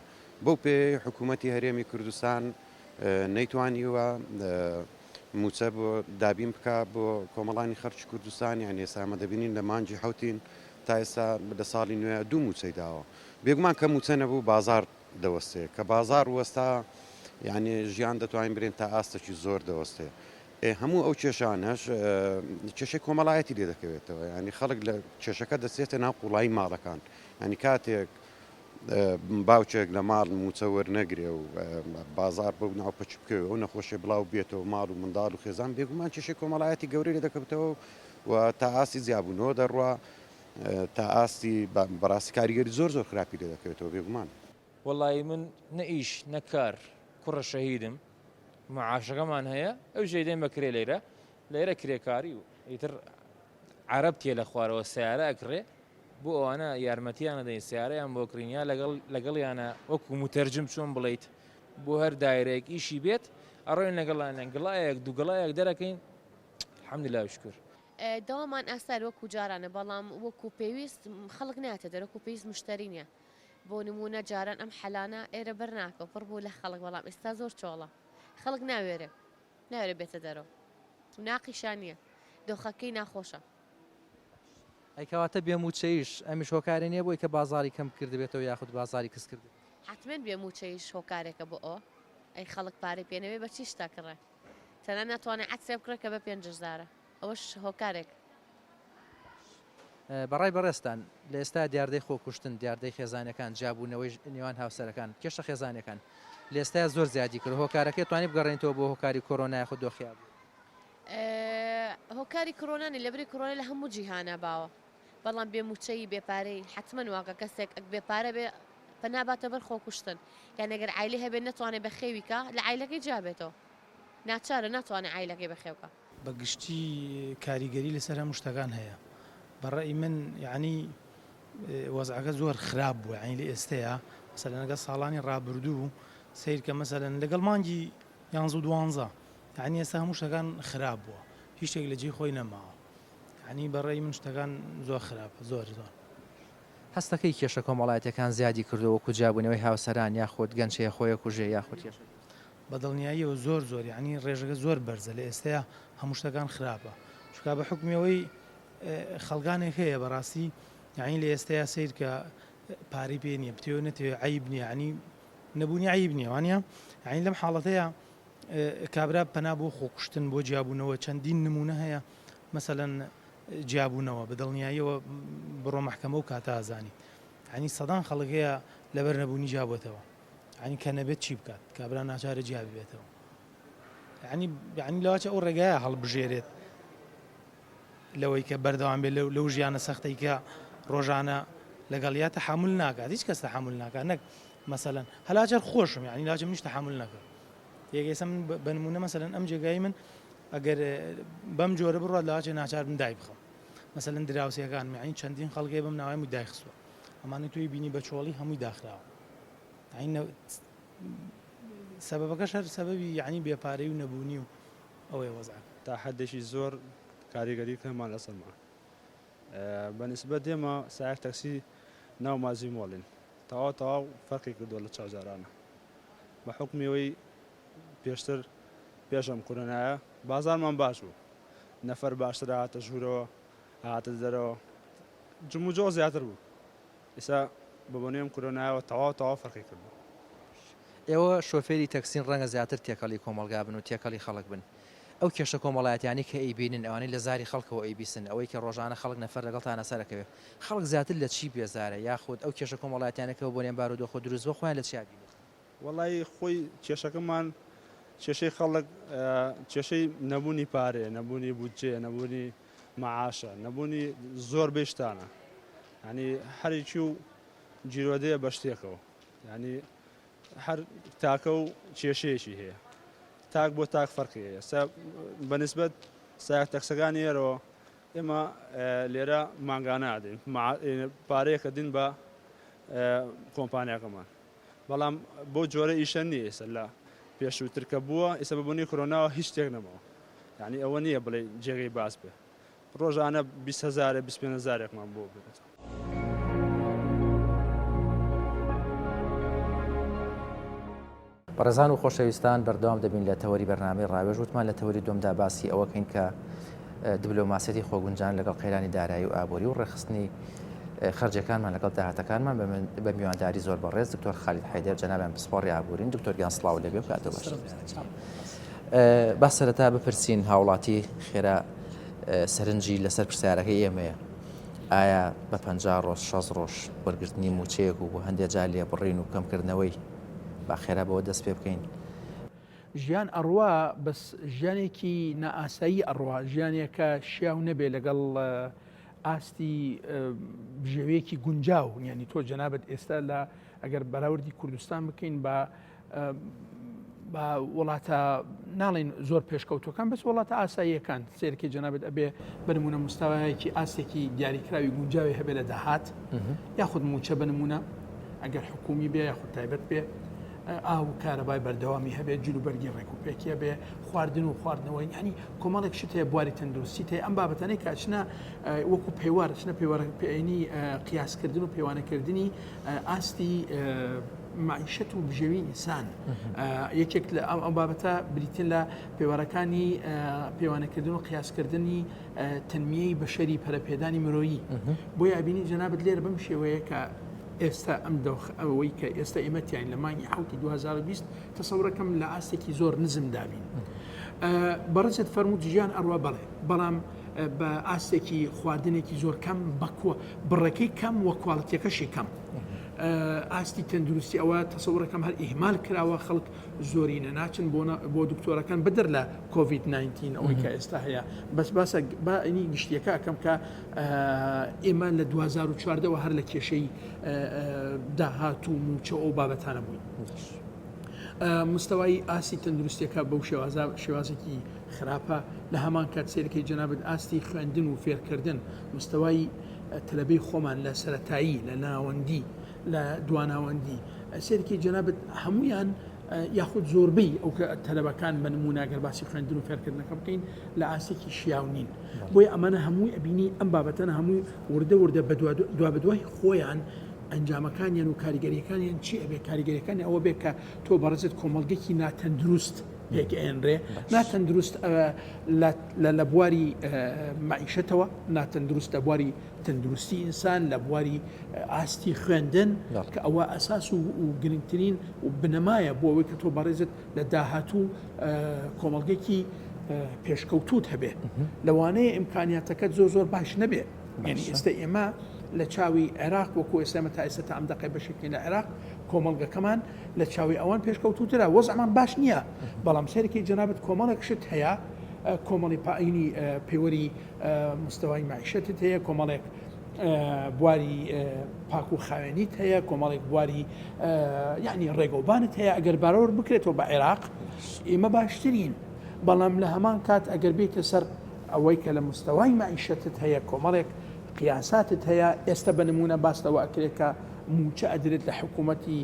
بەو پێ حکوومەتی هەرێمی کوردستان نەیتوانیوە موچە بۆ دابین بکە بۆ کۆمەڵانی خەرچ کوردستان یان ئێستا ئەمە دەبینین لە مانجی حوتین تا ئێستا لە ساڵی نوێ دوو موچەی داوە بێگومان کە موچە نەبوو بازار دەوەستێ کە بازار وەستا یعنی ژیان دەتوانین برێن تا ئاستێکی زۆر دەوەستێ هەموو ئەو کێشانەش کێشەی کۆمەڵایەتی لێ دەکەوێتەوە ینی خەڵک لە کێشەکە دەچێتە ناو قوڵایی ماڵەکان ینی کاتێک باوچێک لە ماڵ موچە وەرنەگرێ و بازار بەو ناو پچ بکەوێ و نەخۆشی بڵاو بێتەوە ماڵ و منداڵ و خێزان بێگومان کێشەی کۆمەڵایەتی گەورەی لێ دەکەوێتەوە و تا ئاستی زیابوونەوە دەڕوا تا ئاستی بەڕاستی کاریگەری زۆر زۆر خراپی لێ دەکەوێتەوە بێگومان وەڵی من نەئیش نەکار کوڕە شەهیدم معاشەکەمان هەیە ئەو ژێدەین بەکرێ لێرە کرێکاری و ئیتر عەرەب تێ لە خوارەوە سیارە ئەکڕێ بۆ ئەوانە یارمەتیانە دەین سیارەیان بۆ کڕینیا لەگەڵیانە وەکو متەرجم چۆن بڵیت بۆ هەر دایرەیەک ئیشی بێت ئەڕۆین لەگەڵیان گڵایەک دووگەڵایەک دەرەکەین الحەمدولله شکر داوامان ئەستار وەکو جارانە بەڵام وەکو پێویست خەڵک ناتە دەرەکو پێویست مشتری نییە بۆ نمونە جاران ئەم حەلانە ئێرە بەرناکە پڕ بوو لە خەڵک بەڵام ئێستا زۆر چۆڵە خەڵک ناوێرە بێتە دەرەوە ناقیشان نییە دۆخەکەی ناخۆشە ئەیکەواتە بێموچەیش ئەمیش هۆکارێ نییە بۆی کە بازاری کەم کردبێتەوە یاخود بازاری کەس کرد حتممە بێموچەیش هۆکارێکە بۆ ئەو ئەی خەڵک پارەی پێنەوێ بە چی شتا کڕێ تەنە ناتوانێت عەکسێ بکڕێ کە بە 5,000 ئەوەش هۆکارێک بەڕای بەڕێستان لە ئێستا دیاردەی خۆکوشتن دیاردەی خێزانەکان جیابوونەوەی نێوان هاوسەرەکان کێشە خێزانەکان لە ئێستا زۆر زیادی کرد هۆکارەکەی توانی بگەڕێنیتەوە بۆ هۆکاری کۆرۆنای خۆ دۆخیا بوو هۆکاری کۆرۆنانی لەبری کۆرۆنا لە هەموو جیهانە باوە بەڵام بێموچەی بێپارەی حتممە واقع کەسێک بێپارە بێ پەناباتە بەر خۆکوشتن یان ئەگەر عیلی هەبێت نەتوانێت بە خێویکە لە عیلەکەی جابێتەوە ناچارە ناتوانێت عیلەکەی بەخێوکە بەگشتی کاریگەری لەسەر هەموو شتەکان هەیە بەڕێی من یعنی وەزعەکە زۆر خراپ بووە یعنی لە ئێستەیە مەسەلەن لەگەڵ ساڵانی ڕابردوو سیر کە مەسەلەن لەگەڵ مانگی 11 یعنی ئێستا هەموو شتەکان خراپ بووە هیچ شتێک لە جێی خۆی نەماوە یعنی بەڕێی من شتەکان زۆر خراپە زۆر هەستەکەی کێشە کۆمەڵایەتەکان زیادی کردەوە وەکو جیابوونەوەی هاوسەران یاخود گەنجەیە خۆیە کوژێ یاخود بەدڵنیاییەوە زۆر یعنی ڕێژەکە زۆر بەرزە لە ئێستەیە هەموو شتەکان خراپە چکا بە حکمیەوەی خەڵگانێک هەیە بەڕاستی یعنی لە ئێستەیە سیر کە پارەی پێ نییە بتێوە نەتێ عیب نییە ینی نەبوونی عیب نییە وانە یعنی لەم حاڵەتەیە کابرا پەنا بۆ خۆکوشتن بۆ جیابوونەوە چەندین نمونە هەیە مەسەلەن جیابوونەوە بەدڵنیاییەوە بڕۆ مەحکەمە و کاتە ئازانی ینی سەدان خەڵک هەیە لەبەر نەبوونی جیابێتەوە ینی کە نەبێت چی بکات کابرا ناچارە جیابی بێتەوە ینی لەواچە ئەو ڕێگایە هەڵبژێرێت لەوەی کە بەردەوام بێت لەو ژیانە سەختەی کە ڕۆژانە لەگەڵیا تەحمل ناکات هیچ کەس تەحمل ناکات نەک مەسەلەن هەلاجەر خۆشم یعنی لاجە منیش تەحمل ناکات یەکێسە من بە نمونە مەسەلەن ئەم جێگای من ئەگەر بەم جۆرە بڕات لاجە ناچار بم دای بخەم مەسەلەن دراوسەکان یعنی چەندین خەڵکی بەم ناوای دای خستووە ئەمانەی توی بینی بە چۆڵی هەمووی داخراوە سەبەبەکەش هەر سەبەبی یعنی بێپارەی و نەبوونی و ئەوەی وەزعەکە تا حدێکی زۆر کاریگەری کەمان لەسەرمان بەنسبەت دێمە سایق تەکسی ناو مازی مۆڵین تەواو فەرقی کردووە لە چاودارانە بە حکمیەوەی پێشتر پێشەم کۆرۆنایە بازارمان باش بوو نەفەر باشتر هاتە ژوورەوە هاتە دەرەوە جمو جۆ زیاتر بوو ئێستا بە بۆنێم کۆرۆنایەوە تەواو فەرقی کردو ئێوە شۆفێری تەکسین ڕەنگە زیاتر تێکەڵی کۆمەلگا بن و تێکەڵی خەڵک بن ئەو کێشە کۆمەڵایەتیانی کە ئەیبینن ئەوانەی لە زاری خەڵکەوە ئەیبیسن ئەوەی کە ڕۆژانە خەڵک نەفەر لەگەڵتانە سەرەکەوێ خەڵک زیاتر لە چی بێزارە یاخود ئەو کێشە کۆمەڵایەتیانەکەەوە بۆنێن بارودۆخۆ دروست بۆ خۆیان لە چیابینێت وەڵی خۆی کێشەکەمان کێشەی خەڵک کێشەی نەبوونی پارێ نەبوونی بودجێ نەبوونی معاشە نەبوونی زۆر بێشتانە ینی هەرێکی و جیرۆدەیە بە شتێکەوە ینی هەر تاکە و کێشەیەکی هەیە تاک بۆ تاک فەرقی هەیە بەنسبەت سایق تەکسەکانی ئێرەوە ئێمە لێرە ماگانە ئادەین پارەیەکە دین بە کۆمپانیاکەمان بەڵام بۆ جۆرە ئیشە نییە ئێستا لە پێشووترکە بووە ئێستا بەبوونی کۆرۆناوە هیچ شتێک نەمەوە یعنی ئەوە نییە بڵێ جێگەی باس بێ ڕۆژانە 20,000 25,000ێکمان بۆ بێت بەڕێزان و خۆشەویستان بەردەوام دەبین لە تەوەری بەرنامەی ڕاوێژ وتمان لە تەوەری دومدا باسی ئەوەکەین کە دیبلۆماسیەتی خۆگونجان لەگەڵ قەیرانی دارایی و ئابووری و ڕێخستنی خەرجەکانمان لەگەڵ داهاتەکانمان بە میوانداری زۆر بەڕێز دکتۆر خالید حەیدەر جەنابیان پسپۆڕی ئابوورین دکتۆر گیان سڵاو لەبێ بکاتەوە باش. با سەرەتا بپرسین هاوڵاتی خێرا سەرنجی لەسەر پرسیارەکەی ئێمەیە ئایا بە 50 ڕۆژ 60 ڕۆژ وەرگرتنی موچەیەک و بۆ هەندێک جار لێ بڕین و کەمکردنەوەی با خێرا بەوە دەست پێ بکەین. ژیان ئەڕوا بەس ژیانێکی نائاسایی ئەڕوا ژیانێکە شیاو نەبێ لەگەڵ ئاستی بژێوەیەکی گونجاو یعنی تۆ جەنابەت ئێستا لە ئەگەر بەراوردی کوردستان بکەین بە وڵاتە ناڵێن زۆر پێشکەوتەکان بەس وڵاتە ئاساییەکان سێرکی جەنابەت ئەبێ بنمونە مستاوایەکی ئاستێکی دیاریکراوی گونجاوی هەبێ لە داهات یاخود موچە بنمونە ئەگەر حکومی بێ یاخود تایبەت بێ ئاو کارەبای بەردەوامی هەبێت جلوبەرگی ڕێکوپێکیە بێ خواردن و خواردنەوەی ینی کۆمەڵێک شت هەیە بواری تەندروستی هەیە ئەم بابەتانەی کاچنە وەکو پێوار چنە پێوەرەپێنی قیاسکردن و پەیوانەکردنی ئاستی معیشەت و بژێوی ئینسان یەکێک لە ئەم بابەتە بریتین لە پێوارەکانی پەیوانەکردن و قیاسکردنی تەنمیەی بەشەری پەرەپێدانی مرۆیی بۆی ئابینی جەنابەت لێرە بەم شێوەیە کە ئێستا ئەم ئەوەی کە ئێستا ئێمەتیان لە مانگی حوتی 2020 تەسەورەکەم لە ئاستێکی زۆر نزم دابین بەڕێزت فەرمووت ژیان ئەڕوا بەڵێ بەڵام بە ئاستێکی خواردنێکی زۆر کەم بەکوە بڕێکەی کەم وە کواڵەتیەکەشی کەم ئاستی تەندروستی ئەوە تەسەورەکەم هەر ئیهمال کراوە خەڵک زۆرینە ناچن بۆ دکتۆرەکان بدەر لە کۆڤید-19 ئەوەی کە ئێستا هەیە بەس باسە بەنی گشتیەکە ئەەکەم کە ئێمە لە 2014ەوە هەر لە کێشەی داهات و موچە ئەو بابەتانە بووین مستەوای ئاسی تەندروستیەکە بەو شێوازێکی خراپە لە هەمان کات سێرەکەی جەنابەت ئاستی خوێندن و فێرکردن مستەوای تەلەبەی خۆمان لە سەرەتایی لە ناوەندی لە دواناوەندی سێرکی جەنابەت هەمویان یاخود زۆربەی ئەو تەلەبەکان بە نموناگەر باسی خوێندن و فێرکردنەکە بکەین لە ئاسێکی شیاونین بۆی ئەمانە هەمووی ئەبینی ئەم بابەتەنە هەمووی وردە دوا بەدوای خۆیان ئەنجامەکانیان و کاریگەریەکانیان چی ئەبێ کاریگەریەکانی ئەوە بێ کە تۆ بەڕێزت کۆمەڵگەکی ناتەندروست پێکئێنرێ ناتەندروست لە بواری معیشەتەوە ناتەندروست لە بواری تەندروستی ئینسان لە بواری ئاستی خوێندن کە ئەوە ئەساس و گرنگترین و بنەمایە بۆ ئەوەی کە تۆ بەڕێزت لە داهاتوو کۆمەڵگەکی پێشکەوتوت هەبێ لەوانەیە ئیمکانیاتەکەت زۆر باش نەبێ یعنی ئێستا ئێمە لە چاوی عێراق وەکو ئێستامە تا ئێستا ئەم دەقەی بەشێکی لە عێراق کۆمەڵگەکەمان لە چاوی ئەوان پێشکەوتوترە وەزعمان باش نییە بەڵام سەرێکی جەنابەت کۆمەڵێک شت هەیە کۆمەڵی پائینی پێوەری مستەوای معیشەتت هەیە کۆمەڵێک بواری پاک و خاوێنیت هەیە کۆمەڵێک بواری یعنی ڕێگەوبانت هەیە ئەگەر بارەوە بکرێتەوە بە عێراق ئێمە باشترین بەڵام لە هەمان کات ئەگەر بێتە سەر ئەوەی کە لە مستەوای معیشەتت هەیە کۆمەڵێک قیاساتت هەیە ئێستا بە نمونە باستەوە ئەکرێت کە موچە ئەدرێت لە حکوومەتی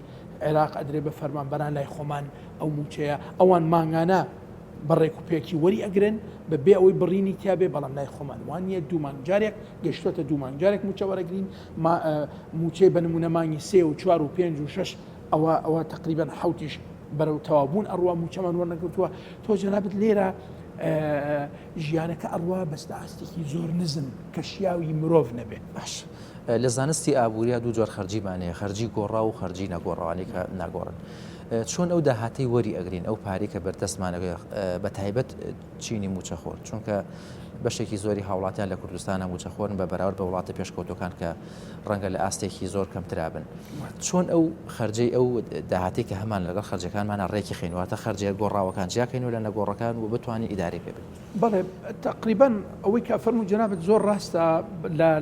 عێراق ئەدرێت بە فەرمانبەران لای خۆمان ئەو موچەیە ئەوان مانگانە بەڕێک و پێکی وەری ئەگرن بەبێ ئەوەی بڕینی تیاابێ بەڵام لای خۆمان وانە دوومانجارێک گەشتۆتە دوومانجارێک موچە وەرەگرین موچەی بە نمونە مانگی 3 و 4 و 5 و 6 ئەوە تقریبان حوتیش بەرەو تەوابوون ئەڕوا موچەمان وەرنەگرتووە تۆ جەنابەت لێرە ژیانەکە ئەڕوا بەستە ئاستێکی زۆر نزم کە شیاوی مرۆڤ نەبێت باش لە زانستی ئابووریە دوو جۆر خەرجیمانەیە خەرجی گۆڕا و خەرجی نەگۆڕەوانی کە ناگۆڕن چۆن ئەو داهاتەی وەری ئەگرین ئەو پارەی کە بەردەستمانەوە بە تایبەت چینی موچەخۆر چونکە بەشێکی زۆری هاوڵاتیان لە کوردستانە موچەخۆرن بە بەراورد بە وڵاتە پێشکەوتەکان کە ڕەنگە لە ئاستێکی زۆر کەمترابن چۆن ئەو خەرجەی ئەو داهاتی کە هەمان لەگەڵ خەرجەکانمانە ڕێکی خینواتە خەرجێ گۆڕاوەکان جیاکەین و لە نەگۆڕەکان و بتوانین ئیداری پێ بن بەڵێ تقریبا ئەوەی کە فەرموو جەنابەت زۆر ڕاستە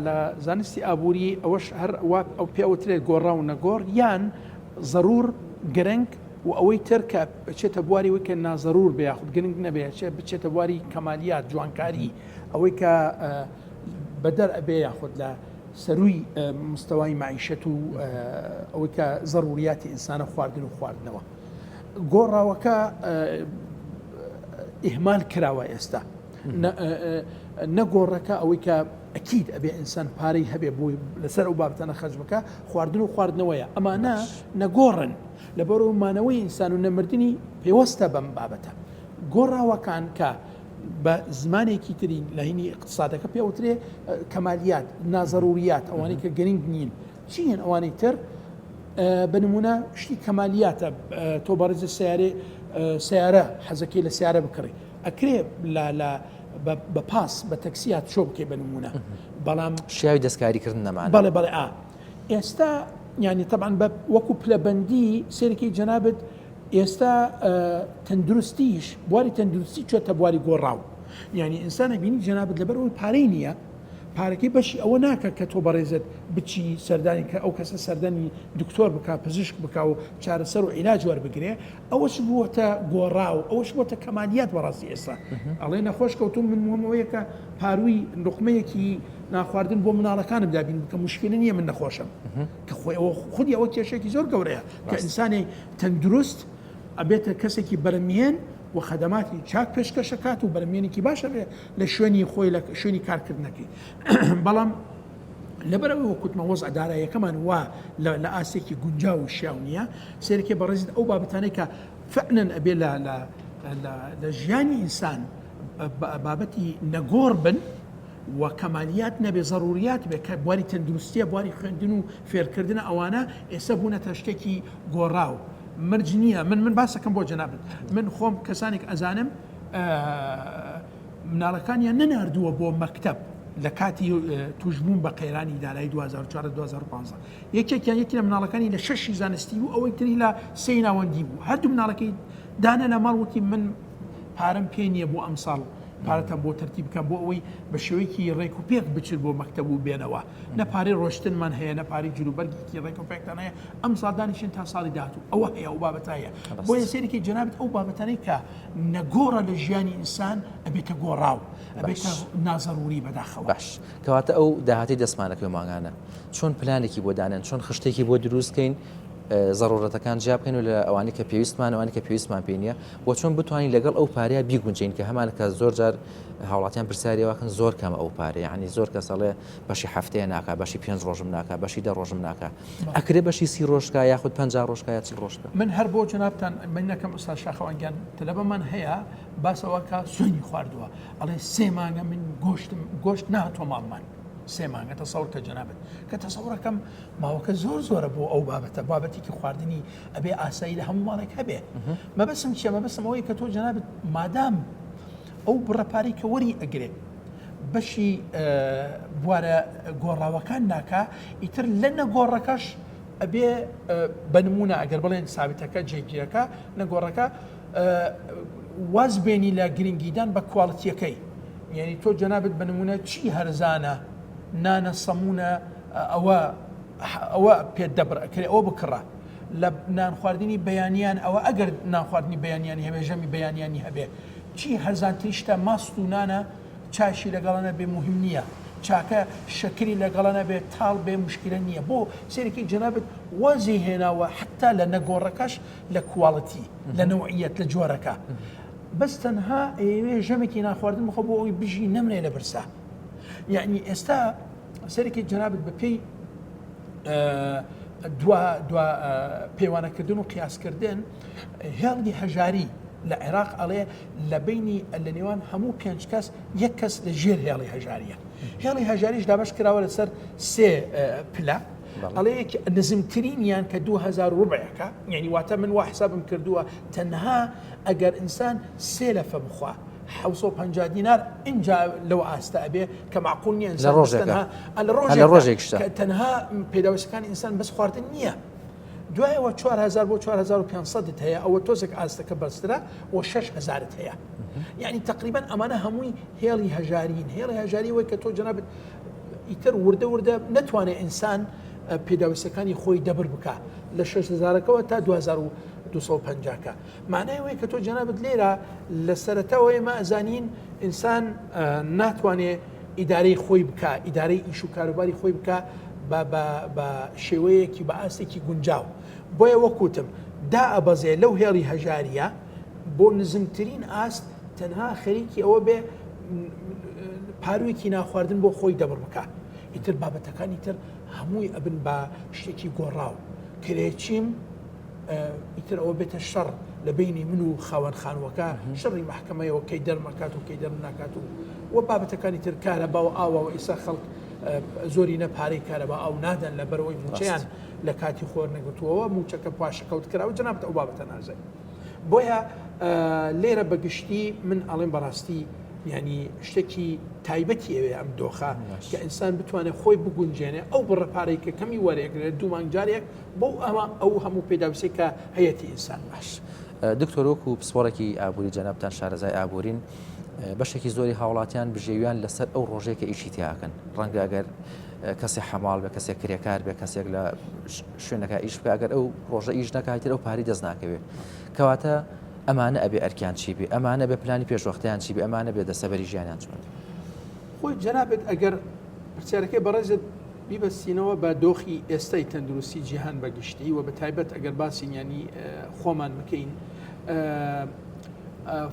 لە زانستی ئابووری ئەوەش هەر ئەو پێوترێت گۆڕا و نەگۆڕ یان ضرور گرنگ و ئەوەی ترکە بچێتە بواری وەکە نازەرور بێ یاخود گرنگ نەبێت بچێتە بواری کەمالیات جوانکاری ئەوەی کە بەدەر ئەبێ یاخود لە سەروی مستەوای معیشەت و ئەوەی کە ضروریاتی ئینسانە خواردن و خواردنەوە گۆڕاوەکە ئیهمال کراوە ئێستا نەگۆڕەکە ئەوەی کە ئەکید ئەبێ ئینسان پارەی هەبێ بۆی لەسەر ئەو بابەتانە خەرج بکە خواردن و خواردنەوەیە ئەمانە نەگۆڕن لەبەرەوەمانەوەی ئینسان و نەمردنی پێوەستە بەم بابەتە گۆڕاوەکان کە بە زمانێکی تری لە هینی اقتصادەکە پێوترێ کەمالیات نازەڕوریات ئەوانەی کە گرنگ نین چیان ئەوانەی تر بنمونە شتی کەمالیاتە تۆ بەڕێزە سیارە حەزەکەی لە سیارە بکڕی ئەکرێ بە پاس بە تەکسیات شۆ بکەی بنمونە بەڵام شیاوی دەستکاریکردن نەمانە بەڵێ بەڵێ ئێستا ینی طبعاً بە وەکو پلەبەندی سێرەکەی جەنابەت ئێستا تەندروستیش بواری تەندروستی چۆتە بواری گۆڕاو ینی ئینسانە بینی جەنابەت لەبەرەوەی پارەی نییە پارەکەی بەشی ئەوە ناکە کە تۆ بەڕێزت بچی سەردانی کە ئەو کەسە سەردانی دکتۆر بکە پزیشک بکە و چارەسەر و عیلاج وەربگرێ ئەوەش بووەتە گۆڕاو ئەوەش بۆتە کەمالیات بەڕاستی ئێستا ئەڵێ نەخۆش کەوتم من وەیە کە پاروی لقمەیەکی ناخواردن بۆ مناڵەکانم دابین بکە مشکلە نییە من نەخۆشم کە خودی ئەوە کێشێکی زۆر گەورەیە کە ئینسانی تەندروست ئەبێتە کەسێکی بەرەمیێن و خەدەماتی چاک پێشکەشەکات و بەرەمێنێکی باشە بێ لە شوێنی خۆی لە شوێنی کارکردنەکەی بەڵام لەبەرەوەی وەکوتمە وەز ئەدارایەکەمان وا لە ئاسێکی گونجاو و شیاو نییە سێرەکێ بەڕێزت ئەو بابەتانەی کە فعلەن ئەبێ لە ژیانی ئینسان بابەتی نەگۆڕ بن و کەمالیات نەبێ ضروریات بێ کە بواری تەندروستیە بواری خوێندن و فێرکردنە ئەوانە ئێستا بوونەتە شتێکی گۆڕاو مرج نییە من باسەکەم بۆ جەنابەت من خۆم کەسانێک ئەزانم مناڵەکانیان نەناردووە بۆ مەکتەب لە کاتی توشبوون بە قەیرانی دارایی 2014-2015 یەکێکیان یەکی لە مناڵەکانی لە 6 زانستی بوو ئەوەی تری لە 3 ناوەندی بوو هەردوو مناڵەکەی دانە لە ماڵ وتی من پارەم پێ نییە بۆ ئەم ساڵ پارەتە بۆ تەرتیب بکەم بۆ ئەوەی بە شێوەیەکی ڕێک و پێک بچێت بۆ مەکتەب و بێنەوە نەپارەی ڕۆشتنمان هەیە نەپارەی جلوبەرگێکی ڕێک و پێکتان هەیە ئەم ساڵ دانیشتن تا ساڵی داهاتوو ئەوە هەیە ئەو بابەتایە بۆیە سێرەکەی جەنابەت ئەو بابەتانەی کە نەگۆڕە لە ژیانی ئینسان ئەبێتە گۆڕاو ئەبێتە نازەڕوری بەداخەوە باش کەواتە ئەو داهاتی دەستمانەکەی ماگانە چۆن پلانێکی بۆ دانێن چۆن خشتێکی بۆ دروستکەین ضرورەتەکان جیاب بکەین و لە ئەوانی کە پێویستمان ئەوانی کە پێویستمان پێ نییە بۆ چۆن بتوانین لەگەڵ ئەو پارەیە بیگونجین کە هەمانەکە زۆر جار هاوڵاتیان پرسیاریەوەکەن زۆر کەمە ئەو پارە یعنی زۆر کەسەڵێ بەشی هەفتەیە ناکە بەشی 5 ڕۆژم ناکە بەشی 10 ڕۆژم ناکە ئەکرێ بەشی 30 ڕۆژکە یاخود 50 ڕۆژکە یا 40 ڕۆژکە من هەر بۆ جەنابتان من نەکەم ئوستاد شاخەوانگیان تەلەبەمان هەیە باسەوەکە سوێنی خواردووە ئەڵێ 3 مانگە من گۆشت نهاتۆ ماڵمان 3 مانگە تەسەوڕ کە جەنابەت کە تەسەوڕەکەم ماوەکە زۆرە بۆ ئەو بابەتێکی خواردنی ئەبێ ئاسایی لە هەموو ماڵێک هەبێ مەبەسم چیە مەبەسم ئەوەی کە تۆ جەنابەت مادام ئەو بڕەپارەی کە وەری ئەگرێت بەشی بوارە گۆڕاوەکان ناکە ئیتر لە نەگۆڕەکەش ئەبێ بەنمونە ئەگەر بڵێن سابتەکە جێگیرەکە نەگۆڕەکە واز بێنی لە گرنگیدان بە کوواڵەتیەکەی یعنی تۆ جەنابەت بنمونە چی هەرزانە نانە سەمونە ئەوە پێ دەبڕەکرێ ئەوە بکڕە لە نان خواردنی بەیانیان ئەوە ئەگەر نان خواردنی بەیانیانی هەبێ ژەمی بەیانیانی هەبێ چی هەرزانتری شتە ماست و نانە چاشی لەگەڵانە بێ مهم نییە چاکە شەکری لەگەڵانە بێ تاڵ بێ مشکلە نییە بۆ سێرەکەی جەنابەت وازی هێناوە حتا لە نەگۆڕەکەش لە کوواڵەتی لە نەوعیەت لە جۆرەکە بەس تەنها ئێوێ ژەمێکی ناخواردن بخۆ بۆ ئەوی بژی نەمرێ لە برسا یعنی ئێستا سەرێکی جەنابەت بە پێی دوا پەیوانەکردن و قیاسکردن هێڵی هەژاری لە عێراق ئەڵێ لە بینی لە نێوان هەموو 5 کەس 1 کەس لە ژێر هێڵی هەژاریە هێڵی هەژاریش دابش کراوە لەسەر 3 پلە ئەڵێ نزمترینیان کە 2000 ڕوبعەکە یعنی واتە من وا حسابم کردووە تەنها ئەگەر ئینسان 3 لەفە بخوا 750 دینار اینجا لەو ئاستا ئەبێ کە معقول نییە لە ڕۆژێک تەنها پێداویستەکانی ئینسان بەس خواردن نییە دوایەوە 4000 بۆ 4500 هەیە ئەوە تۆزێک ئاستەکە بەرزترە و 6000 هەیە یعنی تقریبا ئەمانە هەمووی هێڵی هەژارین هێڵی هەژاری وەی کە تۆ جەنابەت ئیتر وردە نەتوانێت ئینسان پێداویستەکانی خۆی دەبر بکە لە 6000ەکەەوە تا 2250کە معنای وەی کە تۆ جەنابەت لێرە لە سەرەتاوە ئێمە ئەزانین ئینسان ناتوانێت ئیدارەی خۆی بکە ئیدارەی ئیش و کاروباری خۆی بکە بە شێوەیەکی بە ئاستێکی گونجاو بۆیە وەکوتم دائەبەزێ لەو هێڵی هەژاریە بۆ نزمترین ئاست تەنها خەریکی ئەوە بێ پاروێکی ناخواردن بۆ خۆی دەبڕ بکە ئیتر بابەتەکانی تر هەمووی ئەبن بە شتێکی گۆڕاو کرێچیم ئیتر ئەوە بێتە شەڕ لە بینی من و خاوەن خانوەکە شەڕی محکەمەیەوە کەی دەرمەکات و کەی دەرم ناکات و بابەتەکانی تر کارەبا و ئاوەوە ئێستا خەڵک زۆری نەپارەی کارەبا ئاو نادەن لە بەرەوەی موچیان لە کاتی خۆر نەگوتووەوە موچەکە پاشەکەوت کراوە جنابەت ئەو بابەتە نازای بۆیە لێرە بەگشتی من ئەڵێم بەڕاستی ینی شتێکی تایبەتی ئەوێ ئەم دۆخە کە ئینسان بتوانێت خۆی بگونجێنێ ئەو بڕەپارەی کە کەمی وەرەگرێت دوو مانگجارێک بۆ ئەمە ئەو هەموو پێداویسێک کە هەیەی ئینسان باش. دکتۆر وەکو پسپۆرێکی ئابووری جەنابتان شارەزای ئابوورین بەشێکی زۆری هاوڵاتیان بژێویان لەسەر ئەو ڕۆژێکە ئیشی تیاکەن ڕەنگە ئەگەر کەسێ حەماڵ بە کەسێک کرێکار بێ کەسێک لە شوێنەکە ئیش بکە ئەگەر ئەو ڕۆژە ئیش نەکاتێت ئەو پاری دەست ناکەوێت کەواتە ئەمانە ئەبێ ئەرکیان چی بێ ئەمانە بێ پلانی پێشوەختیان چی بێ ئەمانە بێ دەسەبەری ژیانیان چۆن خۆی جەنابێت ئەگەر پرسیارەکەی بەڕێزت بیبەستینەوە بە دۆخی ئێستای تەندروستی جیهان بەگشتی و بە تایبەت ئەگەر باسیینیانی خۆمان بکەین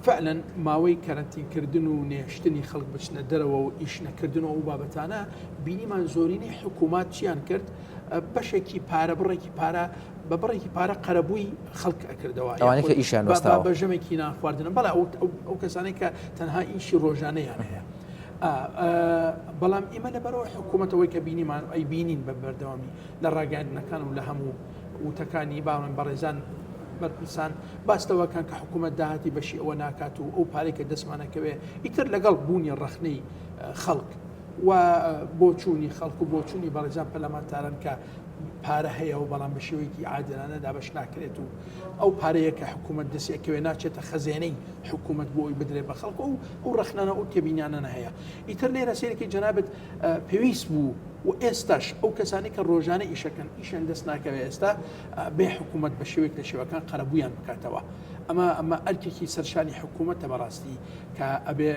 فعلا ماوەی کەرەنتینکردن و نێشتنی خەڵک بچنە دەرەوە و ئیش نەکردنەوە و بابەتانە بینیمان زۆرینەی حکوومات چیان کرد بەشێکی پارە بڕێکی پارە بە بڕێکی پارە قەرەبووی خەڵک ئەکردەوە ئەوانەی کە ئیشیان وەستاوە بە ژەمێکی ناخواردنە بەڵێ ئەو کەسانەی کە تەنها ئیشی ڕۆژانەیان هەیە بەڵام ئێمە لەبەرەوە حکوومەتەوەی کە بینیمان ئەی بینین بە بەردەوامی لە ڕاگەاندنەکان و لە هەموو وتەکانی باڵێن بەڕێزان بەرپرسان باستەوەکان کە حکوومەت داهاتی بەشی ئەوە ناکات و ئەو پارێکە دەستمانەکەوێ ئیتر لەگەڵ بوونی ڕەخنەی خەڵک و بۆچوونی خەڵک و بۆچوونی بەڕێزان پەرلەمانتارن کە پارە هەیە و بەڵام بە شێوەیەکی عادلانە دابەش ناکرێت و ئەو پارەیە کە حکوومەت دەستێکەوێ ناچێتە خەزێنەی حکوومەت بۆ ئەوی بدرێت بە خەڵک و ئەو ڕەخنانە ئەو تێبینیانە هەیە ئیتر لێرە سێرەی جەنابەت پێویست بوو و ئێستاش ئەو کەسانی کە ڕۆژانە ئیشەکەن ئیشان دەست ناکەوێت ئێستا بێ حکوومەت بە شێوەیەک لە شێوەکان قەرەبوویان بکاتەوە ئەمە ئەرکێکی سەرشانی حکوومەتە بەڕاستی کە ئەبێ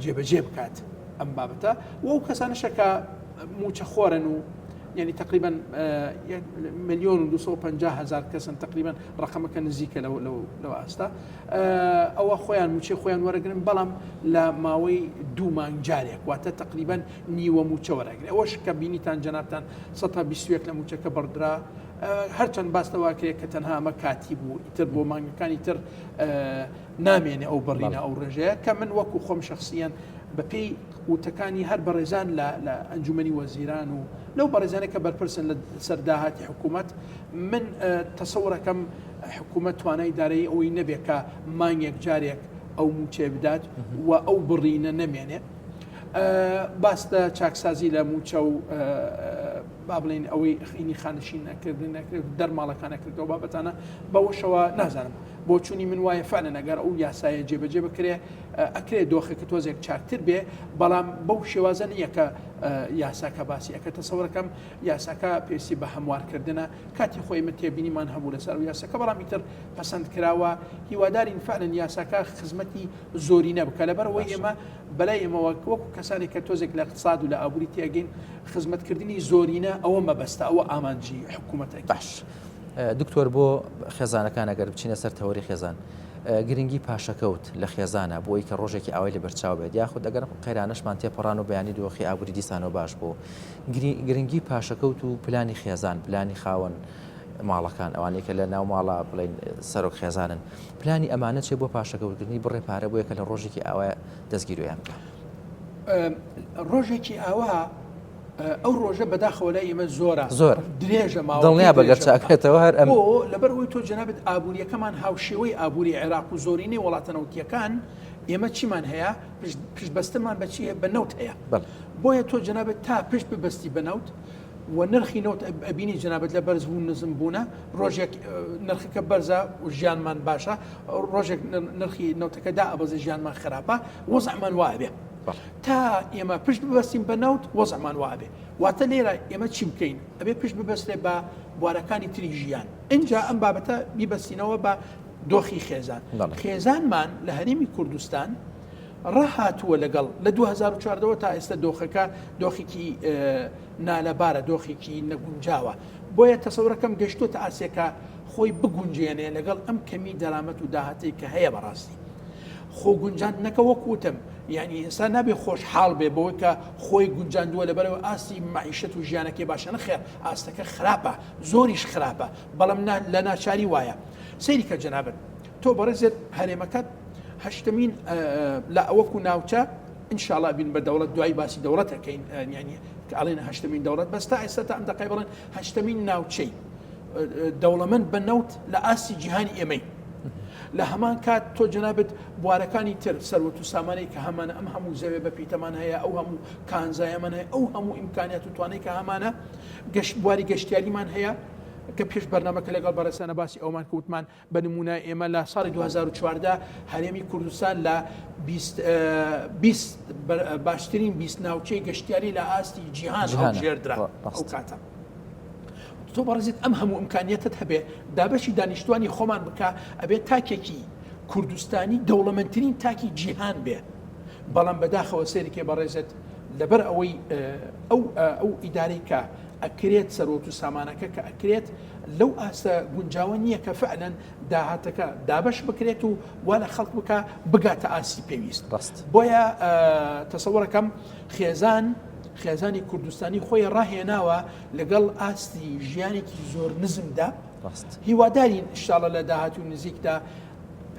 جێبەجێ بکات ئەم بابەتە و ئەو کەسانشە کە موچە خۆرن و يعني تقريبا 1,250,000 كسن تقريبا رقمك نزيك لو استا او خويان موچه خويان ورقن بلام لا ماوي دو مانجاريك واتا تقريبا نيو موچه ورقن اوش كبينيتان جنابتان سطح بيسويك لموچه كبردرا هرچەند باستەواکرێت کە تەنها ئەمە کاتی بوو ئیتر بۆ مانگەکانی تر نامێنێ ئەو بەڕینە ئەو ڕێژەیە کە من وەکو خۆم شخصیان بەپێی وتەکانی هەر بەڕێزان لە ئەنجومەنی وەزیران و لەو بەڕێزانە کە بەرپرسن لە سەرداهاتی حکوومەت من تەسەورەکەم حکوومەت توانای دارایی ئەوەی نەبێ کە مانگێک جارێک ئەو موچێ بدات و ئەو بڕینە نەمێنێ باستە چاکسازی لە موچە و با بڵێن ئەوەی خینی خانشین نەکردن نەکرێت دەرماڵەکان نەکردەوە بابەتانە بەوەشەوە نازانم بۆ چوونی من وایە فعلا ئەگەر ئەو یاسایە جێبەجێ بکرێ ئەکرێت دۆخێکە تۆزێک چاکتر بێ بەڵام بەو شێوازە نییە کە یاساکە باسی ئەکە تەسەورەکەم یاساکە پێویستی بە هەموارکردنە کاتی خۆی من تێبینیمان هەبوو لەسەر و یاساکە بەڵام ئیتر پەسەند کراوە هیوادارین فعلا یاساکە خزمەتی زۆری نەبکە لەبەرەوەی ئێمە بەلای ئێمە وەکو کەسانی کە تۆزێک لە اقتصاد و لە ئابووری تێگەین خزمەتکردنی زۆرینە ئەوە مەبەستە ئەوە ئامانجی حکوومەتە باش دکتۆر بۆ خێزانەکان ئەگەر بچینە سەر تەوەری خێزان گرنگی پاشەکەوت لە خێزانە بۆی کە ڕۆژێکی ئاوای لە بەرچاو بێت یاخود ئەگەر قەیرانەشمان تێپەڕان و بەیانی دۆخی ئابووری دیسانەوە باش بوو گرنگی پاشەکەوت و پلانی خێزان پلانی خاوەن ماڵەکان ئەوانەی کە لە ناو ماڵە بڵین سەرۆک خێزانن پلانی ئەمانە چێ بۆ پاشەکەوتکردنی بڕێ پارە بۆیە کە لە ڕۆژێکی ئاوای دەستگیریان بکە ڕۆژێکی ئاوا ئەو ڕۆژە بەداخەوە لای ئێمە زۆر درێژە ماوە دڵنیا بەگەر چاکێتەوە هەر ئەم لەبەرەوەی تۆ جەنابەت ئابووریەکەمان هاوشێوەی ئابووری عێراق و زۆرینەی وڵاتەنەوتیەکان ئێمە چیمان هەیە پشتبەستمان بەچی بە نەوت هەیە بۆیە تۆ جەنابەت تا پشت ببەستی بە نەوت و نرخی نەوت ئەبینی جەنابەت لە بەرز بوون نزم بوونە ڕۆژێک نرخەکە بەرزە و ژیانمان باشە ڕۆژێک نرخی نەوتەکە دا ئەبەزە ژیانمان خراپە وەزعمان وابێ تا ئێمە پشت ببەستین بە نەوت وەزعمان وابێ واتە لێرە ئێمە چی بکەین ئەبێ پشت ببەستێ بە بوارەکانی تری ژیان اینجا ئەم بابەتە بیبەستینەوە بە دۆخی خێزان خێزانمان لە هەرێمی کوردستان ڕاهاتووە لەگەڵ لە 2014 تا ئێستا دۆخەکە دۆخێکی نالەبارە دۆخێکی نەگونجاوە بۆیە تەسەورەکەم گەشتوتە ئاسیەکە خۆی بگونجێنێ لەگەڵ ئەم کەمی دەرامەت و داهاتەی کە هەیە بەڕاستی خۆ گونجاندنەکە وەکوتم یعنی ئینسان نابێ خۆشحاڵ بێ بەوەی کە خۆی گونجاندووە لەبەرەوە ئاستی معیشەت و ژیانەکەی باشە نەخێر ئاستەکە خراپە زۆریش خراپە بەڵام لە ناچاری وایە سەیری کە جەنابەت تۆ بەڕێزت هەرێمەکەت هەشتمین لە ئەوەکو ناوچە ئینشاءڵڵا بین بە دەوڵەت دوای باسی دەوڵەتەکەین ینی ئەڵێن هەشتمین دەوڵەت بەستا ئێستا تا ئەم دەقەی بڵێن هەشتمین ناوچەی دەوڵەمەند بە نەوت لە ئاستی جیهانی ئێمەی لە هەمان کات تۆ جەنابەت بوارەکانی تر سەروەت و سامانەی کە هەمانە ئەم هەموو زەوێ بە پیتەمان هەیە ئەو هەموو کانزایەمان هەیە ئەو هەموو ئیمکانیات و توانەی کە هەمانە بواری گەشتیاریمان هەیە کە پێش بەرنامەکە لەگەڵ بەڕێسانە باسی ئەومان کەوتمان بە نمونە ئێمە لە ساڵی 2014 هەرێمی کوردستان لە 20 باشترین 20 ناوچەی گەشتیاری لە ئاستی جیهان هەڵبژێردرا ئەو کاتە تۆ بەڕێزیت ئەم هەموو ئیمکانیەتت هەبێ دابەشی دانیشتوانی خۆمان بکە ئەبێت تاکێکی کوردستانی دەوڵەمەندترین تاکی جیهان بێ بەڵام بەداخەوە سێرێکێ بەڕێزت لەبەر ئەوەی ئەو ئیدارەی کە ئەکرێت سەرۆت و سامانەکە کە ئەکرێت لەو ئاستە گونجاوە نییە کە فعلەن داهاتەکە دابش بکرێت و وا لە خەڵک بکە بگاتە ئاسی پێویست بۆیە تەسەوەڕەکەم خێزانی کوردستانی خۆی ڕاهێناوە لەگەڵ ئاستی ژیانێکی زۆر نزمدا هیوادارین ئینشاڵڵا لە داهاتوو نزیکدا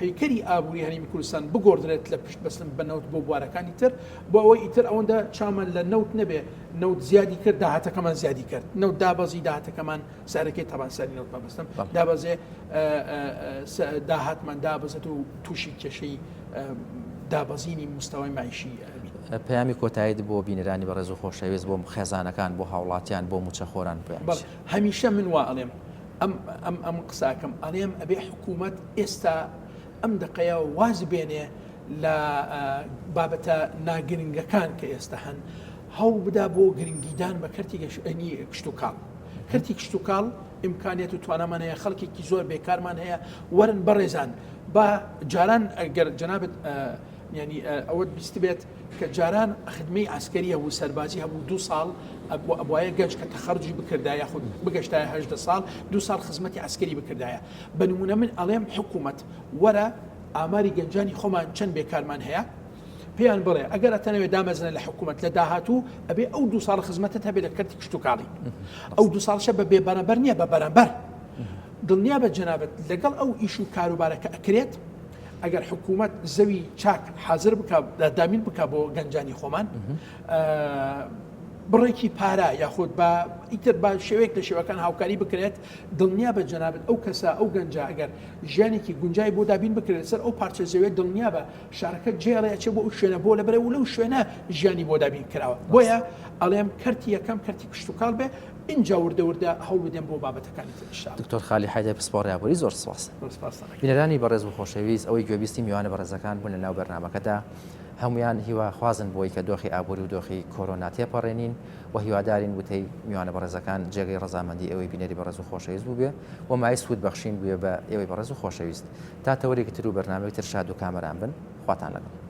پەیکەری ئابووری هەرێمی کوردستان بگۆڕدرێت لە پشت بەستن بە نەوت بۆ بوارەکانی تر بۆ ئەوەی ئیتر ئەوەندە چامان لە نەوت نەبێ نەوت زیادی کرد داهاتەکەمان زیادی کرد نەوت دابەزی داهاتەکەمان سارەکەی تەبان سەری نەوت بەستم دابەزێ داهاتمان دابەزێت و تووشی کێشەی دابەزینی مستەوای معیشی پەیامی کۆتاییت بۆ بینەرانی بە ڕێز و خۆشەویست بۆ خێزانەکان بۆ هاوڵاتیان بۆ موچەخۆران هەمیشە من وا ئەڵێم ئەم قساکەم ئەڵێم ئەبێ حکوومەت ئێستا ئەم دقەیە واز بێنێ لە بابەتە ناگرنگەکان کە ئێستا هەن هەوڵ بدا بۆ گرنگیدان بە کەرتی کشت و کاڵ کەرتی کشت و کاڵ ئیمکانیت و توانامان هەیە خەڵکێکی زۆر بێکارمان هەیە وەرن بەڕێزان بە جاران ئەگەر جەنابەت ینی ئەوە بیست بێت کە جاران خدمەی عسکەری هەبوو سەربازی هەبوو 2 ساڵ ئەبوایە گەنج کە تەخەرجی بکردایە خود بگەشتایە 18 ساڵ 2 ساڵ خزمەتی عسکەری بکردایە بە نمونە من ئەڵێم حکوومەت وەرە ئاماری گەنجانی خۆمان چەند بێکارمان هەیە پێیان بڵێ ئەگەر ئەتەنەوێت دامەزنە لە حکوومەت لە داهاتوو ئەبێ ئەو 2 ساڵ خزمەتت هەبێت لە کەرتی کشت و کاڵی ئەو 2 ساڵشە بە بێبەرەبەر نییە بە بەرەبەر دڵنیا بە جەنابەت لەگەڵ ئەو ئیش و کاروبارەکە ئەکرێت ئەگەر حکوومەت زەوی چاک حاضر بکە دامین بکە بۆ گەنجانی خۆمان بڕێکی پارە یاخود بە ئیتر بە شێوەیەک لە شێوەکان هاوکاری بکرێت دڵنیا بە جەنابەت ئەو کەسە ئەو گەنجە ئەگەر ژیانێکی گونجای بۆ دابین بکرێت سەر ئەو پارچە زەوێت دڵنیا بە شارەکە جێڕێچێ بۆ ئەو شوێنە بۆ لەبەرە و لەو شوێنە ژیانی بۆ دابین کراوە بۆیە ئەڵێم کەرتی یەکەم کەرتی کشت و کاڵ بێ اینجا وردەوردە هەوڵ بدەن بۆ بابەتەکانی تر دکتۆر خالی حەیدەر پسپۆڕیابووری زۆر سپاس بینەرانی بەڕێز و خۆشەویست ئەوەی گوێبیستی میوانە بەڕێزەکان بوون لە ناو بەرنامەکەدا هەمویان هیواخوازن بۆی کە دۆخی ئابووری و دۆخی کۆرۆنا تێپەڕێنین و هیوادارین وتەی میوانە بەڕێزەکان جێگەی ڕەزامەندی ئەوەی بینەری بەڕێز و خۆشەویست بوو بێ و مای سوود بەخشین بووێ بە ئێوەی بەڕێز و خۆشەویست تا تەوەرێکی تر و بەرنامەی تر شاد و کامەران بن خواتان لەگەڵ